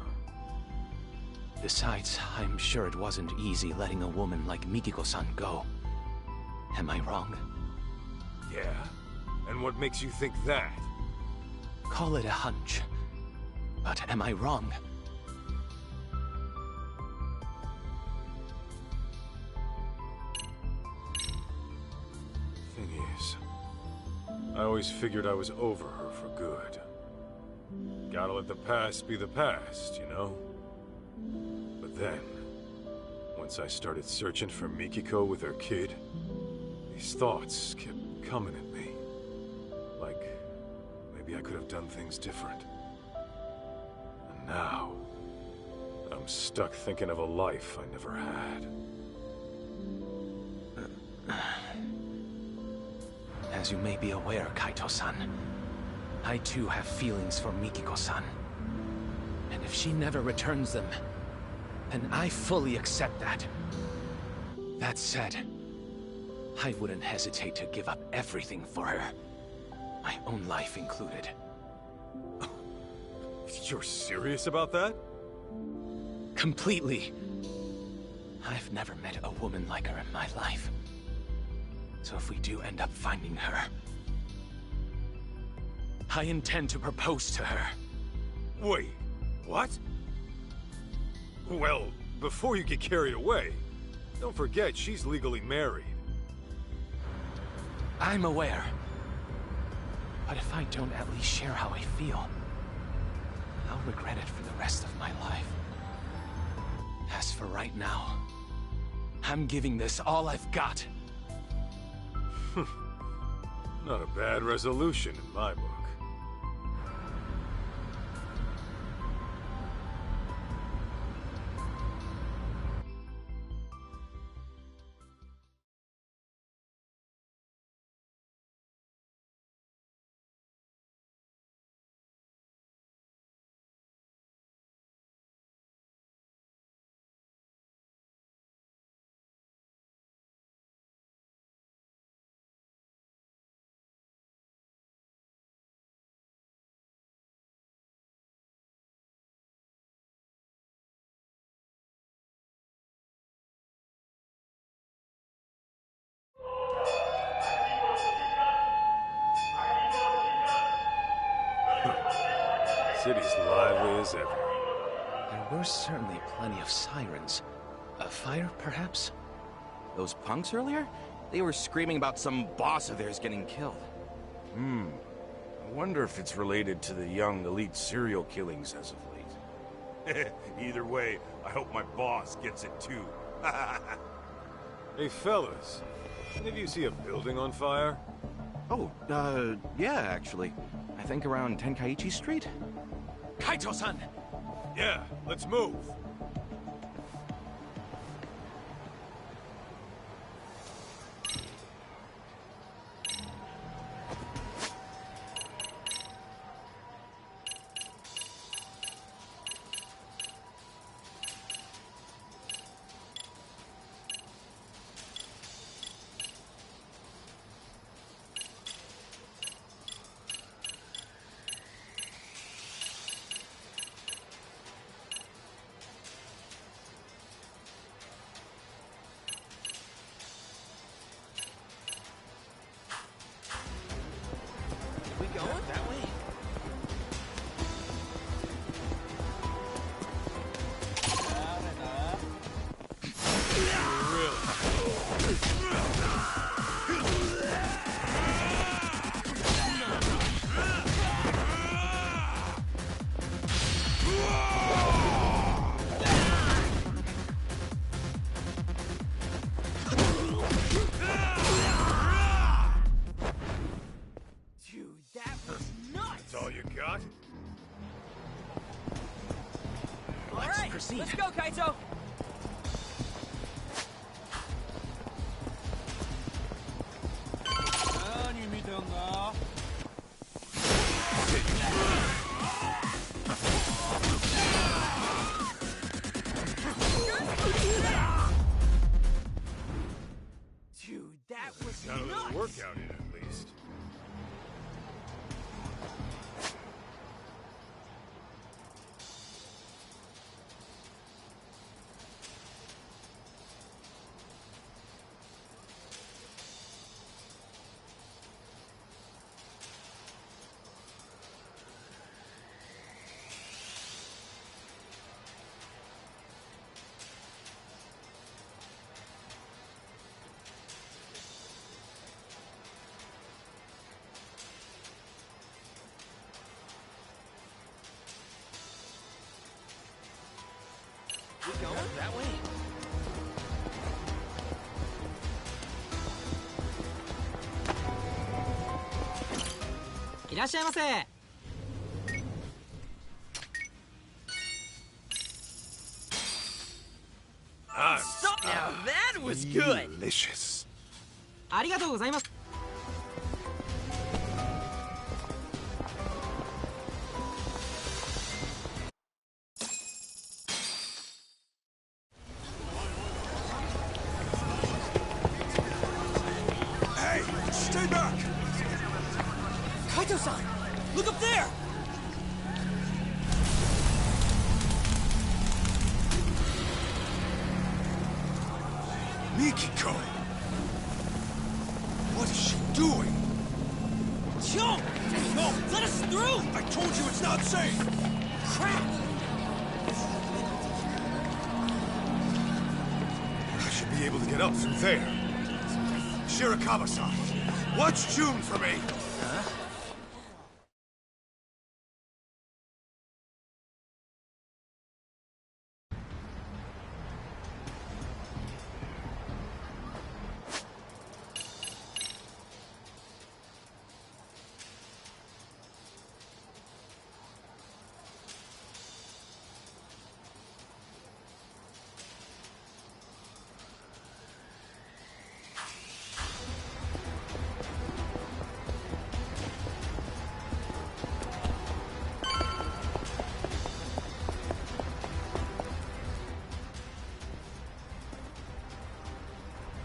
Besides, I'm sure it wasn't easy letting a woman like Mikiko-san go. Am I wrong? Yeah? And what makes you think that? Call it a hunch. But am I wrong? Thing is, I always figured I was over her for good. Gotta let the past be the past, you know? But then, once I started searching for Mikiko with her kid, these thoughts kept coming at me. Like, maybe I could have done things different. And now, I'm stuck thinking of a life I never had. As you may be aware, Kaito-san, I too have feelings for Mikiko-san. And if she never returns them, then I fully accept that. That said, I wouldn't hesitate to give up everything for her. My own life included. You're serious about that? Completely. I've never met a woman like her in my life. So if we do end up finding her, I intend to propose to her. Wait, what? Well, before you get carried away, don't forget she's legally married. I'm aware. But if I don't at least share how I feel, I'll regret it for the rest of my life. As for right now, I'm giving this all I've got. Not a bad resolution in my book. City's lively as ever. There were certainly plenty of sirens. A fire, perhaps? Those punks earlier? They were screaming about some boss of theirs getting killed. I wonder if it's related to the young elite serial killings as of late. Either way, I hope my boss gets it too. Hey fellas, any of you see a building on fire? Oh, yeah, actually. I think around Tenkaichi Street? Kaito-san! Yeah, let's move. shot. Let's proceed. Let's go, Kaito! Dude, that was Got a little nuts! workout in at least. Keep going that way. Stop now, that was good! Delicious. ありがとうございます。 Hey, stay back! Kaito-san! Look up there! Mikiko! What is she doing? Joe! No! Let us through! I told you it's not safe! Crap! I should be able to get up through there. Shirakawa-san, watch June for me!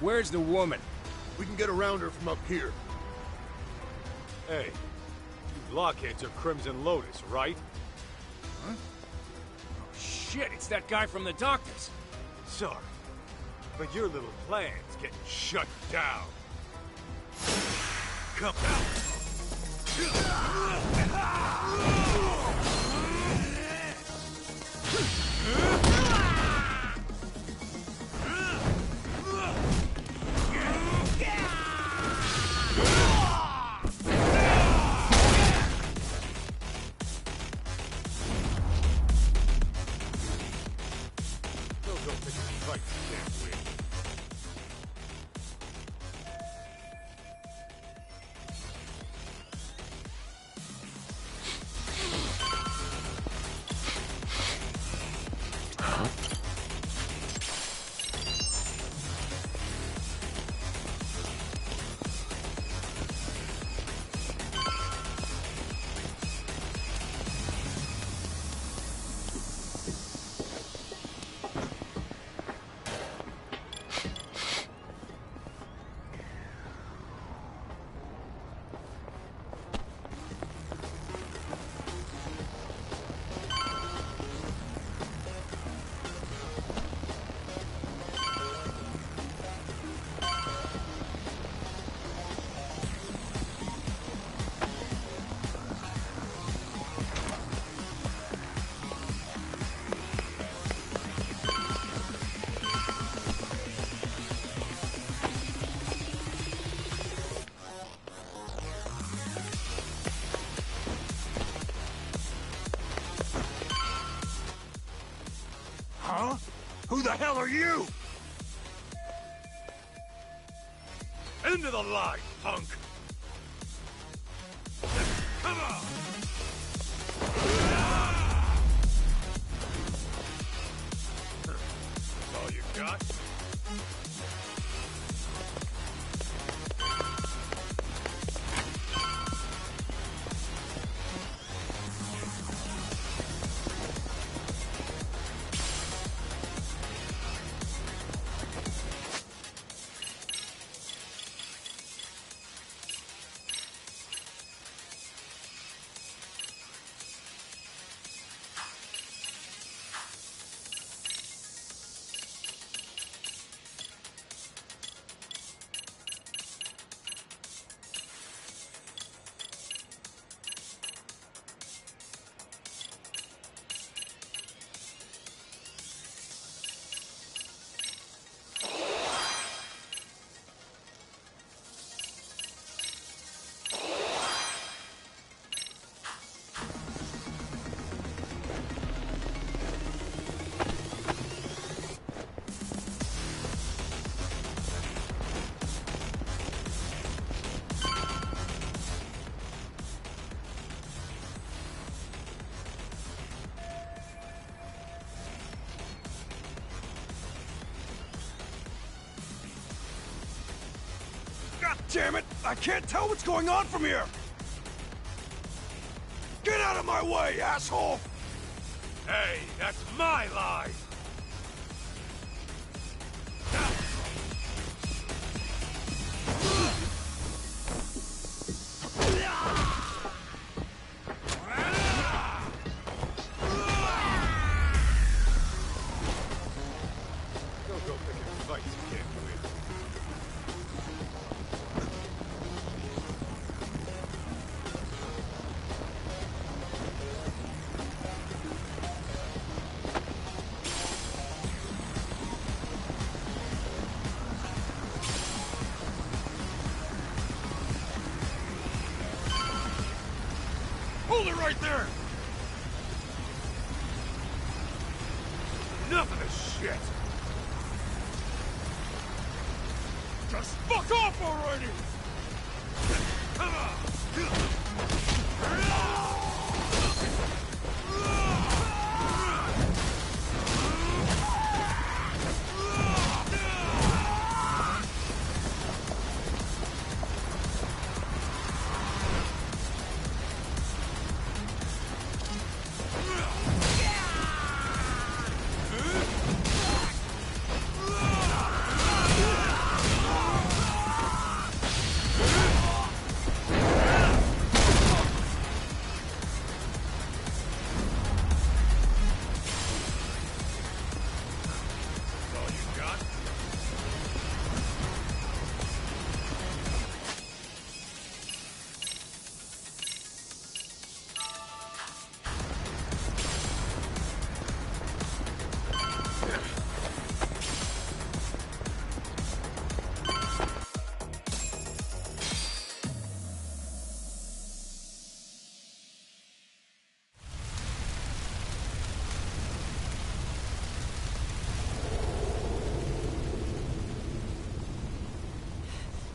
Where's the woman? We can get around her from up here. Hey, you blockheads are Crimson Lotus, right? Huh? Oh, shit, it's that guy from the doctors. Sorry, but your little plan's getting shut down. Come out! Huh? Who the hell are you? Into the line, punk! Come on! damn it! I can't tell what's going on from here! Get out of my way, asshole! Hey, that's my lie! Don't go picking fights you can't win. Hold it right there! Enough of this shit! Just fuck off already! Come on!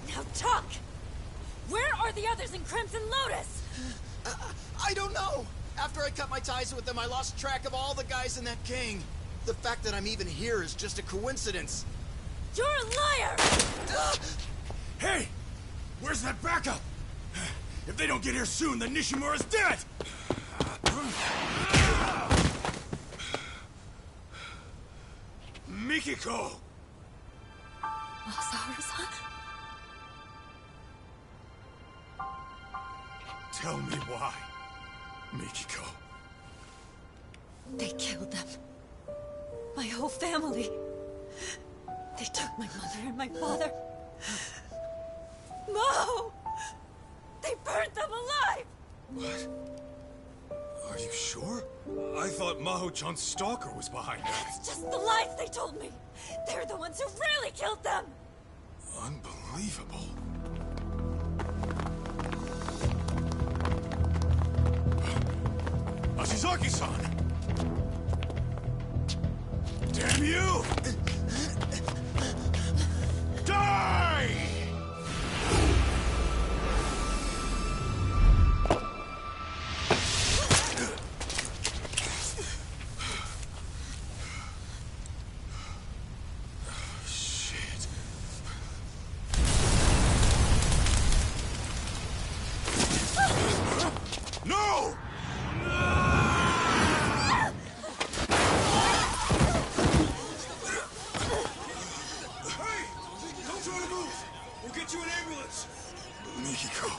Now talk! Where are the others in Crimson Lotus? I don't know! After I cut my ties with them, I lost track of all the guys in that gang. The fact that I'm even here is just a coincidence. You're a liar! Hey! Where's that backup? If they don't get here soon, then Nishimura's dead! Mikiko! Masaharu-san? Tell me why, Mikiko. They killed them. My whole family. They took my mother and my father. Maho! They burnt them alive! What? Are you sure? I thought Maho-chan's stalker was behind that. It's just the lies they told me. They're the ones who really killed them. Unbelievable. Ashizaki-san! Damn you! Die! Shit. No! Mikiko,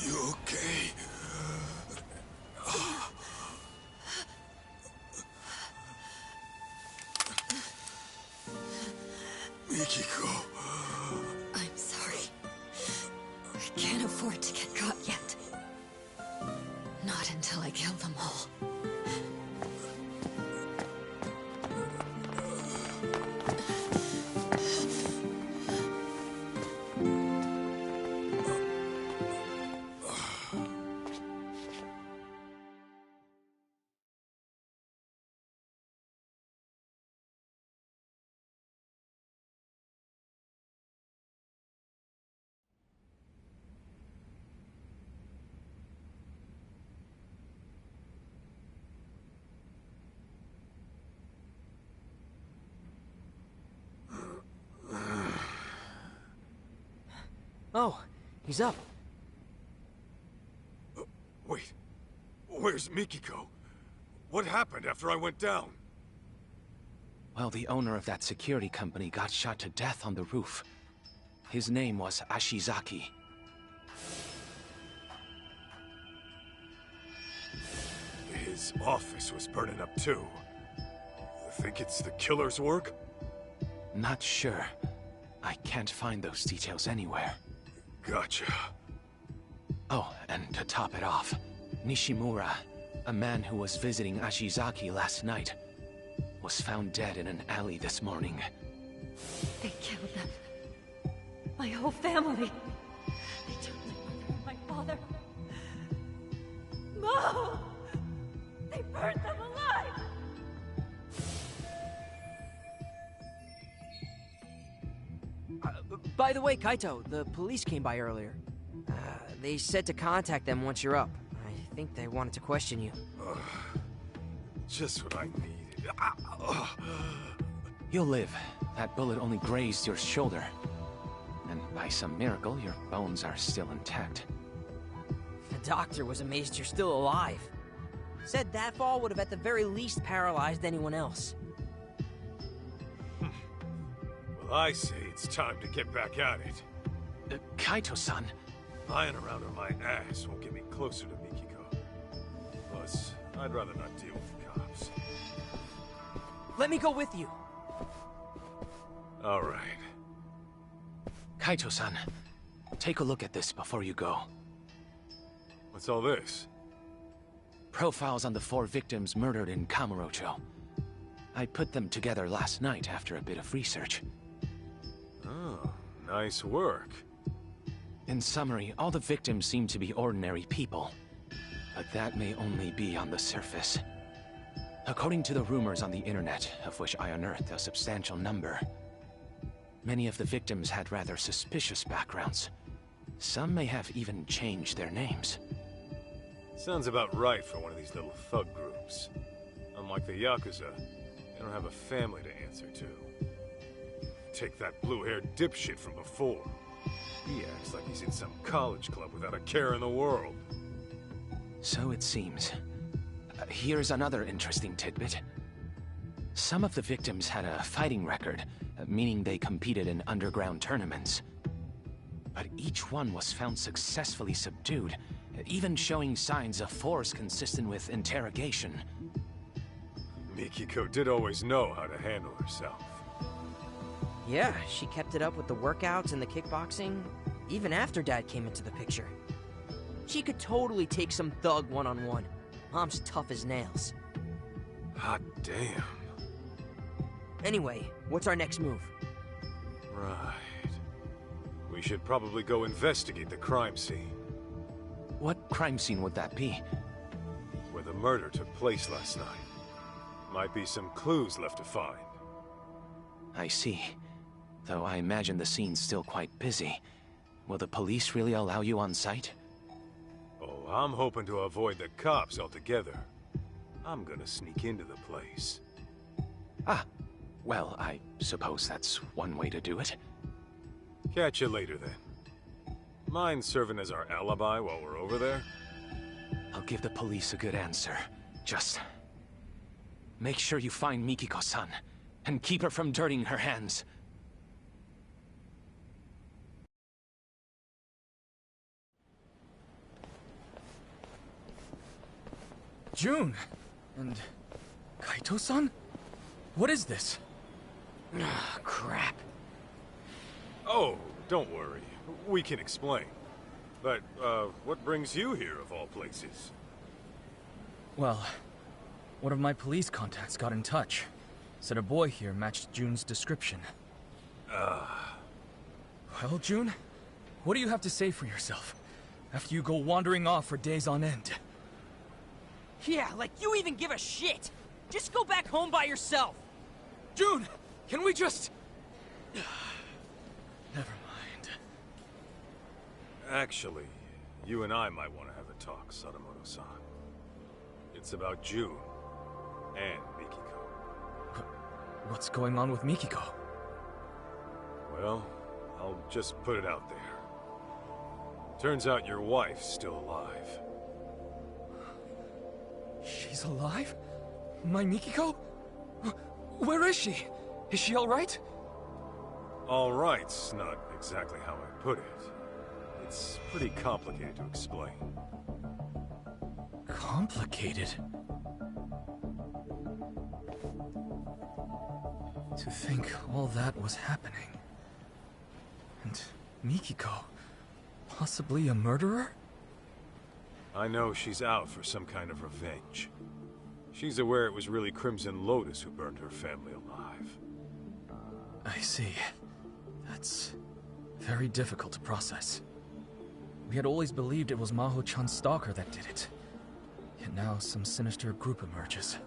you okay? Mikiko. I'm sorry. I can't afford to get caught yet. Not until I kill them all. Oh, he's up. Wait, where's Mikiko? What happened after I went down? Well, the owner of that security company got shot to death on the roof. His name was Ashizaki. His office was burning up too. You think it's the killer's work? Not sure. I can't find those details anywhere. Gotcha. Oh, and to top it off, Nishimura, a man who was visiting Ashizaki last night, was found dead in an alley this morning. They killed them. My whole family. They took my mother and my father. No! They burned them alive! By the way, Kaito, the police came by earlier. They said to contact them once you're up. I think they wanted to question you. Just what I needed. You'll live. That bullet only grazed your shoulder. And by some miracle, your bones are still intact. The doctor was amazed you're still alive. Said that fall would have at the very least paralyzed anyone else. Well, I say it's time to get back at it. Kaito-san. Lying around on my ass won't get me closer to Mikiko. Plus, I'd rather not deal with the cops. Let me go with you. All right. Kaito-san, take a look at this before you go. What's all this? Profiles on the 4 victims murdered in Kamurocho. I put them together last night after a bit of research. Oh, nice work. In summary, all the victims seem to be ordinary people. But that may only be on the surface. According to the rumors on the internet, of which I unearthed a substantial number, many of the victims had rather suspicious backgrounds. Some may have even changed their names. Sounds about right for one of these little thug groups. Unlike the Yakuza, they don't have a family to answer to. Take that blue-haired dipshit from before. He acts like he's in some college club without a care in the world. So it seems. Here's another interesting tidbit. Some of the victims had a fighting record, meaning they competed in underground tournaments. But each one was found successfully subdued, even showing signs of force consistent with interrogation. Mikiko did always know how to handle herself. Yeah, she kept it up with the workouts and the kickboxing, even after Dad came into the picture. She could totally take some thug one-on-one. Mom's tough as nails. Hot damn. Anyway, what's our next move? Right. We should probably go investigate the crime scene. What crime scene would that be? Where the murder took place last night. Might be some clues left to find. I see. Though I imagine the scene's still quite busy. Will the police really allow you on site? Oh, I'm hoping to avoid the cops altogether. I'm gonna sneak into the place. Ah, well, I suppose that's one way to do it. Catch you later, then. Mind serving as our alibi while we're over there? I'll give the police a good answer. Just make sure you find Mikiko-san, and keep her from dirtying her hands. June! And Kaito-san? What is this? Crap. Oh, don't worry. We can explain. But, what brings you here, of all places? Well, one of my police contacts got in touch. Said a boy here matched June's description. Well, June, what do you have to say for yourself? After you go wandering off for days on end? Yeah, like you even give a shit! Just go back home by yourself! June! Can we just... Never mind. Actually, you and I might want to have a talk, Sadamoto-san. It's about June and Mikiko. What's going on with Mikiko? Well, I'll just put it out there. Turns out your wife's still alive. She's alive? My Mikiko? Where is she? Is she alright? All right's not exactly how I put it. It's pretty complicated to explain. Complicated? To think all that was happening. And Mikiko, possibly a murderer? I know she's out for some kind of revenge. She's aware it was really Crimson Lotus who burned her family alive. I see. That's very difficult to process. We had always believed it was Maho-chan's stalker that did it. Yet now some sinister group emerges.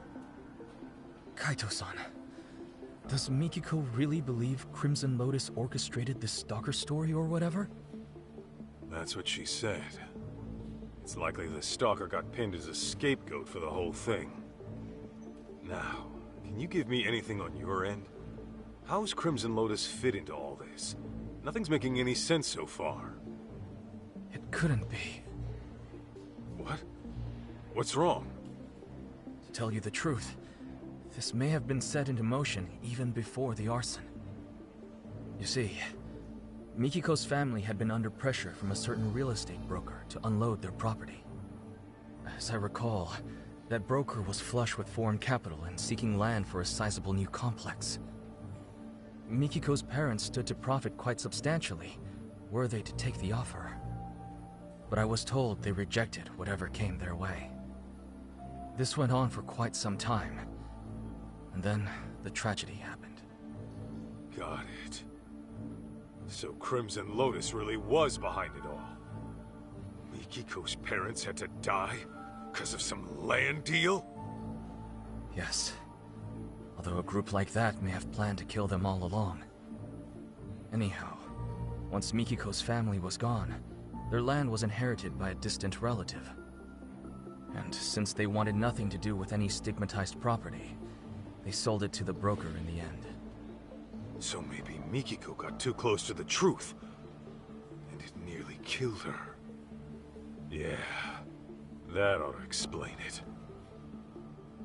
Kaito-san, does Mikiko really believe Crimson Lotus orchestrated this stalker story or whatever? That's what she said. It's likely the stalker got pinned as a scapegoat for the whole thing. Now, can you give me anything on your end? How's Crimson Lotus fit into all this? Nothing's making any sense so far. It couldn't be. What? What's wrong? To tell you the truth, this may have been set into motion even before the arson. You see, Mikiko's family had been under pressure from a certain real estate broker to unload their property. As I recall, that broker was flush with foreign capital and seeking land for a sizable new complex. Mikiko's parents stood to profit quite substantially, were they to take the offer. But I was told they rejected whatever came their way. This went on for quite some time, and then the tragedy happened. Got it. So Crimson Lotus really was behind it all. Mikiko's parents had to die because of some land deal? Yes. Although a group like that may have planned to kill them all along. Anyhow, once Mikiko's family was gone, their land was inherited by a distant relative. And since they wanted nothing to do with any stigmatized property, they sold it to the broker in the end. So maybe Mikiko got too close to the truth, and it nearly killed her. Yeah, that ought to explain it.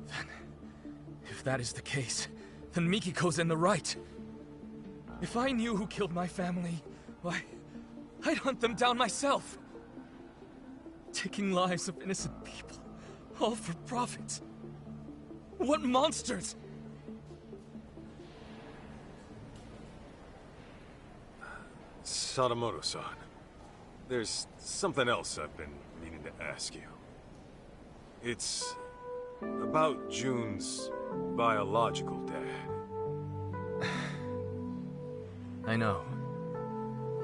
Then, if that is the case, then Mikiko's in the right. If I knew who killed my family, why, I'd hunt them down myself. Taking lives of innocent people, all for profit. What monsters! Sadamoto-san, there's something else I've been meaning to ask you. It's about June's biological dad. I know.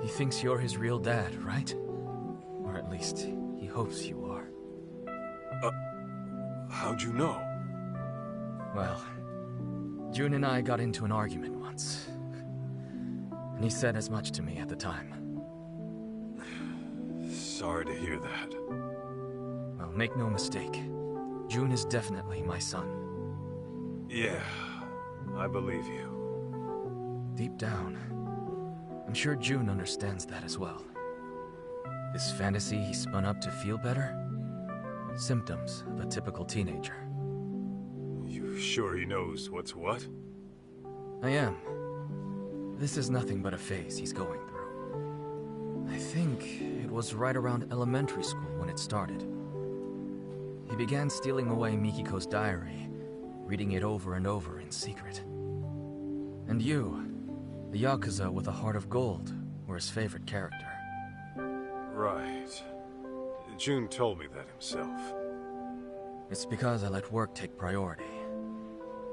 He thinks you're his real dad, right? Or at least, he hopes you are. How'd you know? Well, June and I got into an argument once. And he said as much to me at the time. Sorry to hear that. Well, make no mistake. June is definitely my son. Yeah, I believe you. Deep down, I'm sure June understands that as well. This fantasy he spun up to feel better? Symptoms of a typical teenager. You sure he knows what's what? I am. This is nothing but a phase he's going through. I think it was right around elementary school when it started. He began stealing away Mikiko's diary, reading it over and over in secret. And you, the Yakuza with a heart of gold, were his favorite character. Right. June told me that himself. It's because I let work take priority.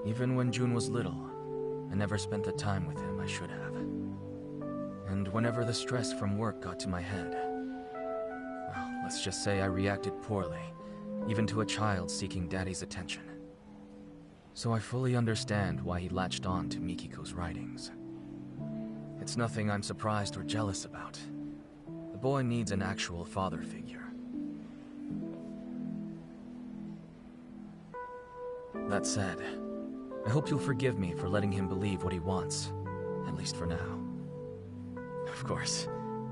Even when June was little, I never spent the time with him I should have. And whenever the stress from work got to my head, well, let's just say I reacted poorly, even to a child seeking Daddy's attention. So I fully understand why he latched on to Mikiko's writings. It's nothing I'm surprised or jealous about. The boy needs an actual father figure. That said, I hope you'll forgive me for letting him believe what he wants, at least for now. Of course,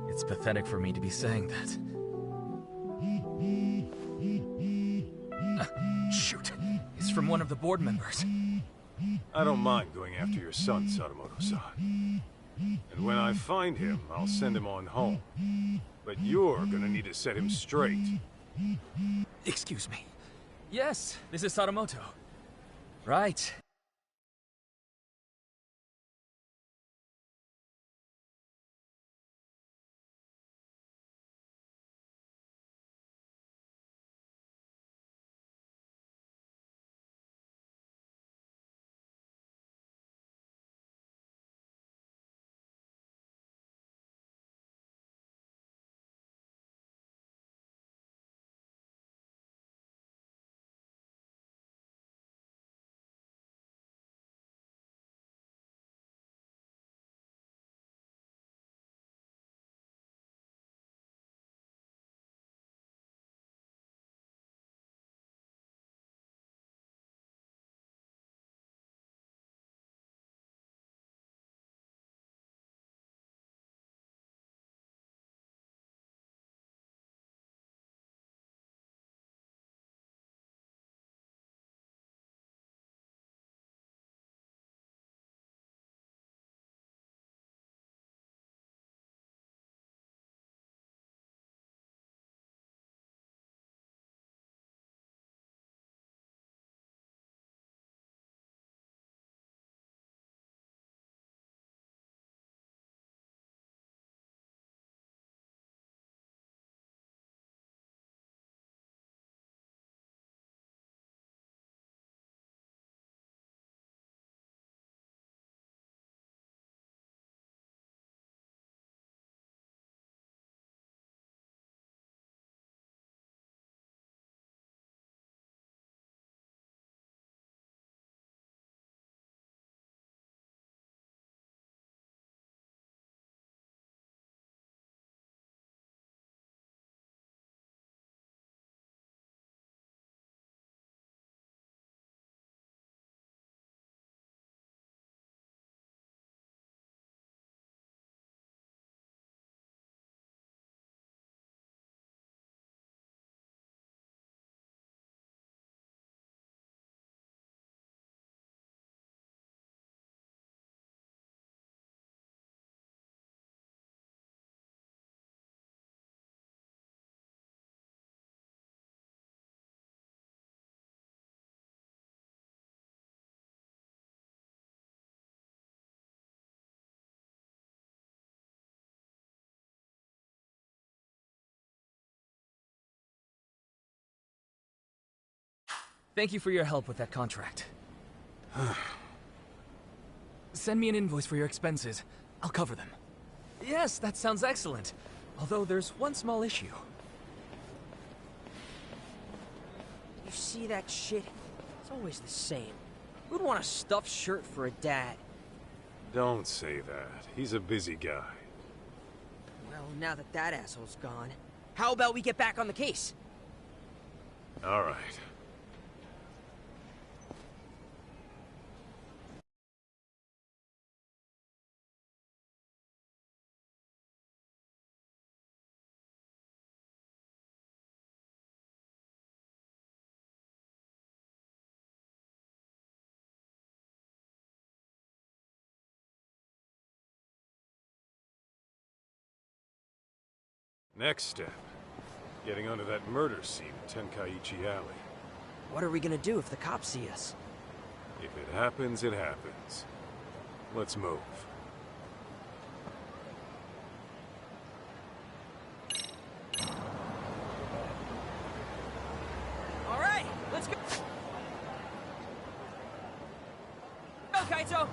It's pathetic for me to be saying that. Shoot! It's from one of the board members. I don't mind going after your son, Sadamoto-san. And when I find him, I'll send him on home. But you're gonna need to set him straight. Excuse me. Yes, this is Sadamoto. Right. Thank you for your help with that contract. Send me an invoice for your expenses. I'll cover them. Yes, that sounds excellent. Although there's one small issue. You see that shit? It's always the same. Who'd want a stuffed shirt for a dad? Don't say that. He's a busy guy. Well, now that that asshole's gone, how about we get back on the case? All right. Next step, getting onto that murder scene in Tenkaichi Alley. What are we gonna do if the cops see us? If it happens, it happens. Let's move. All right, let's go. Go, Kaito!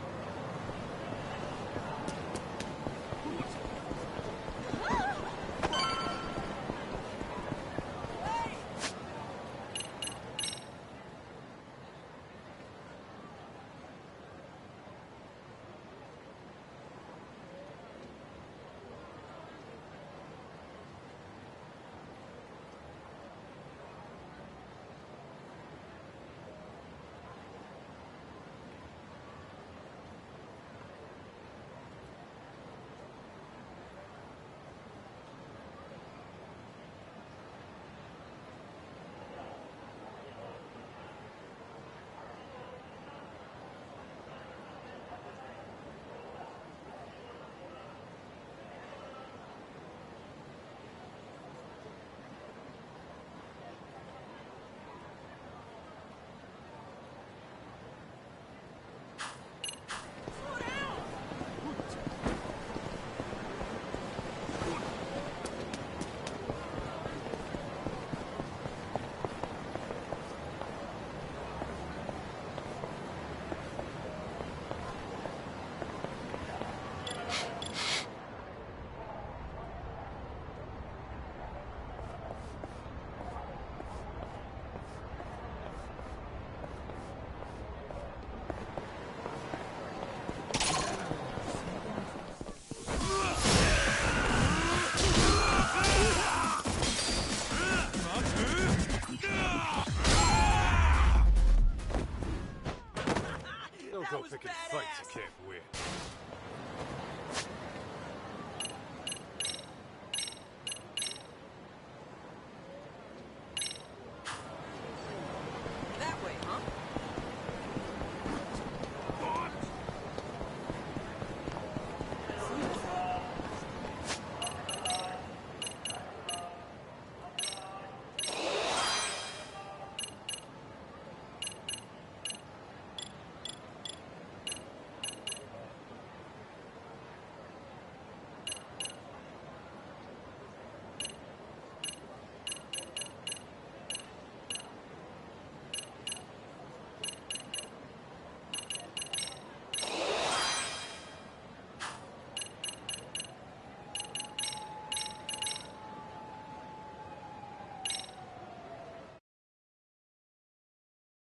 picking fights you can't win.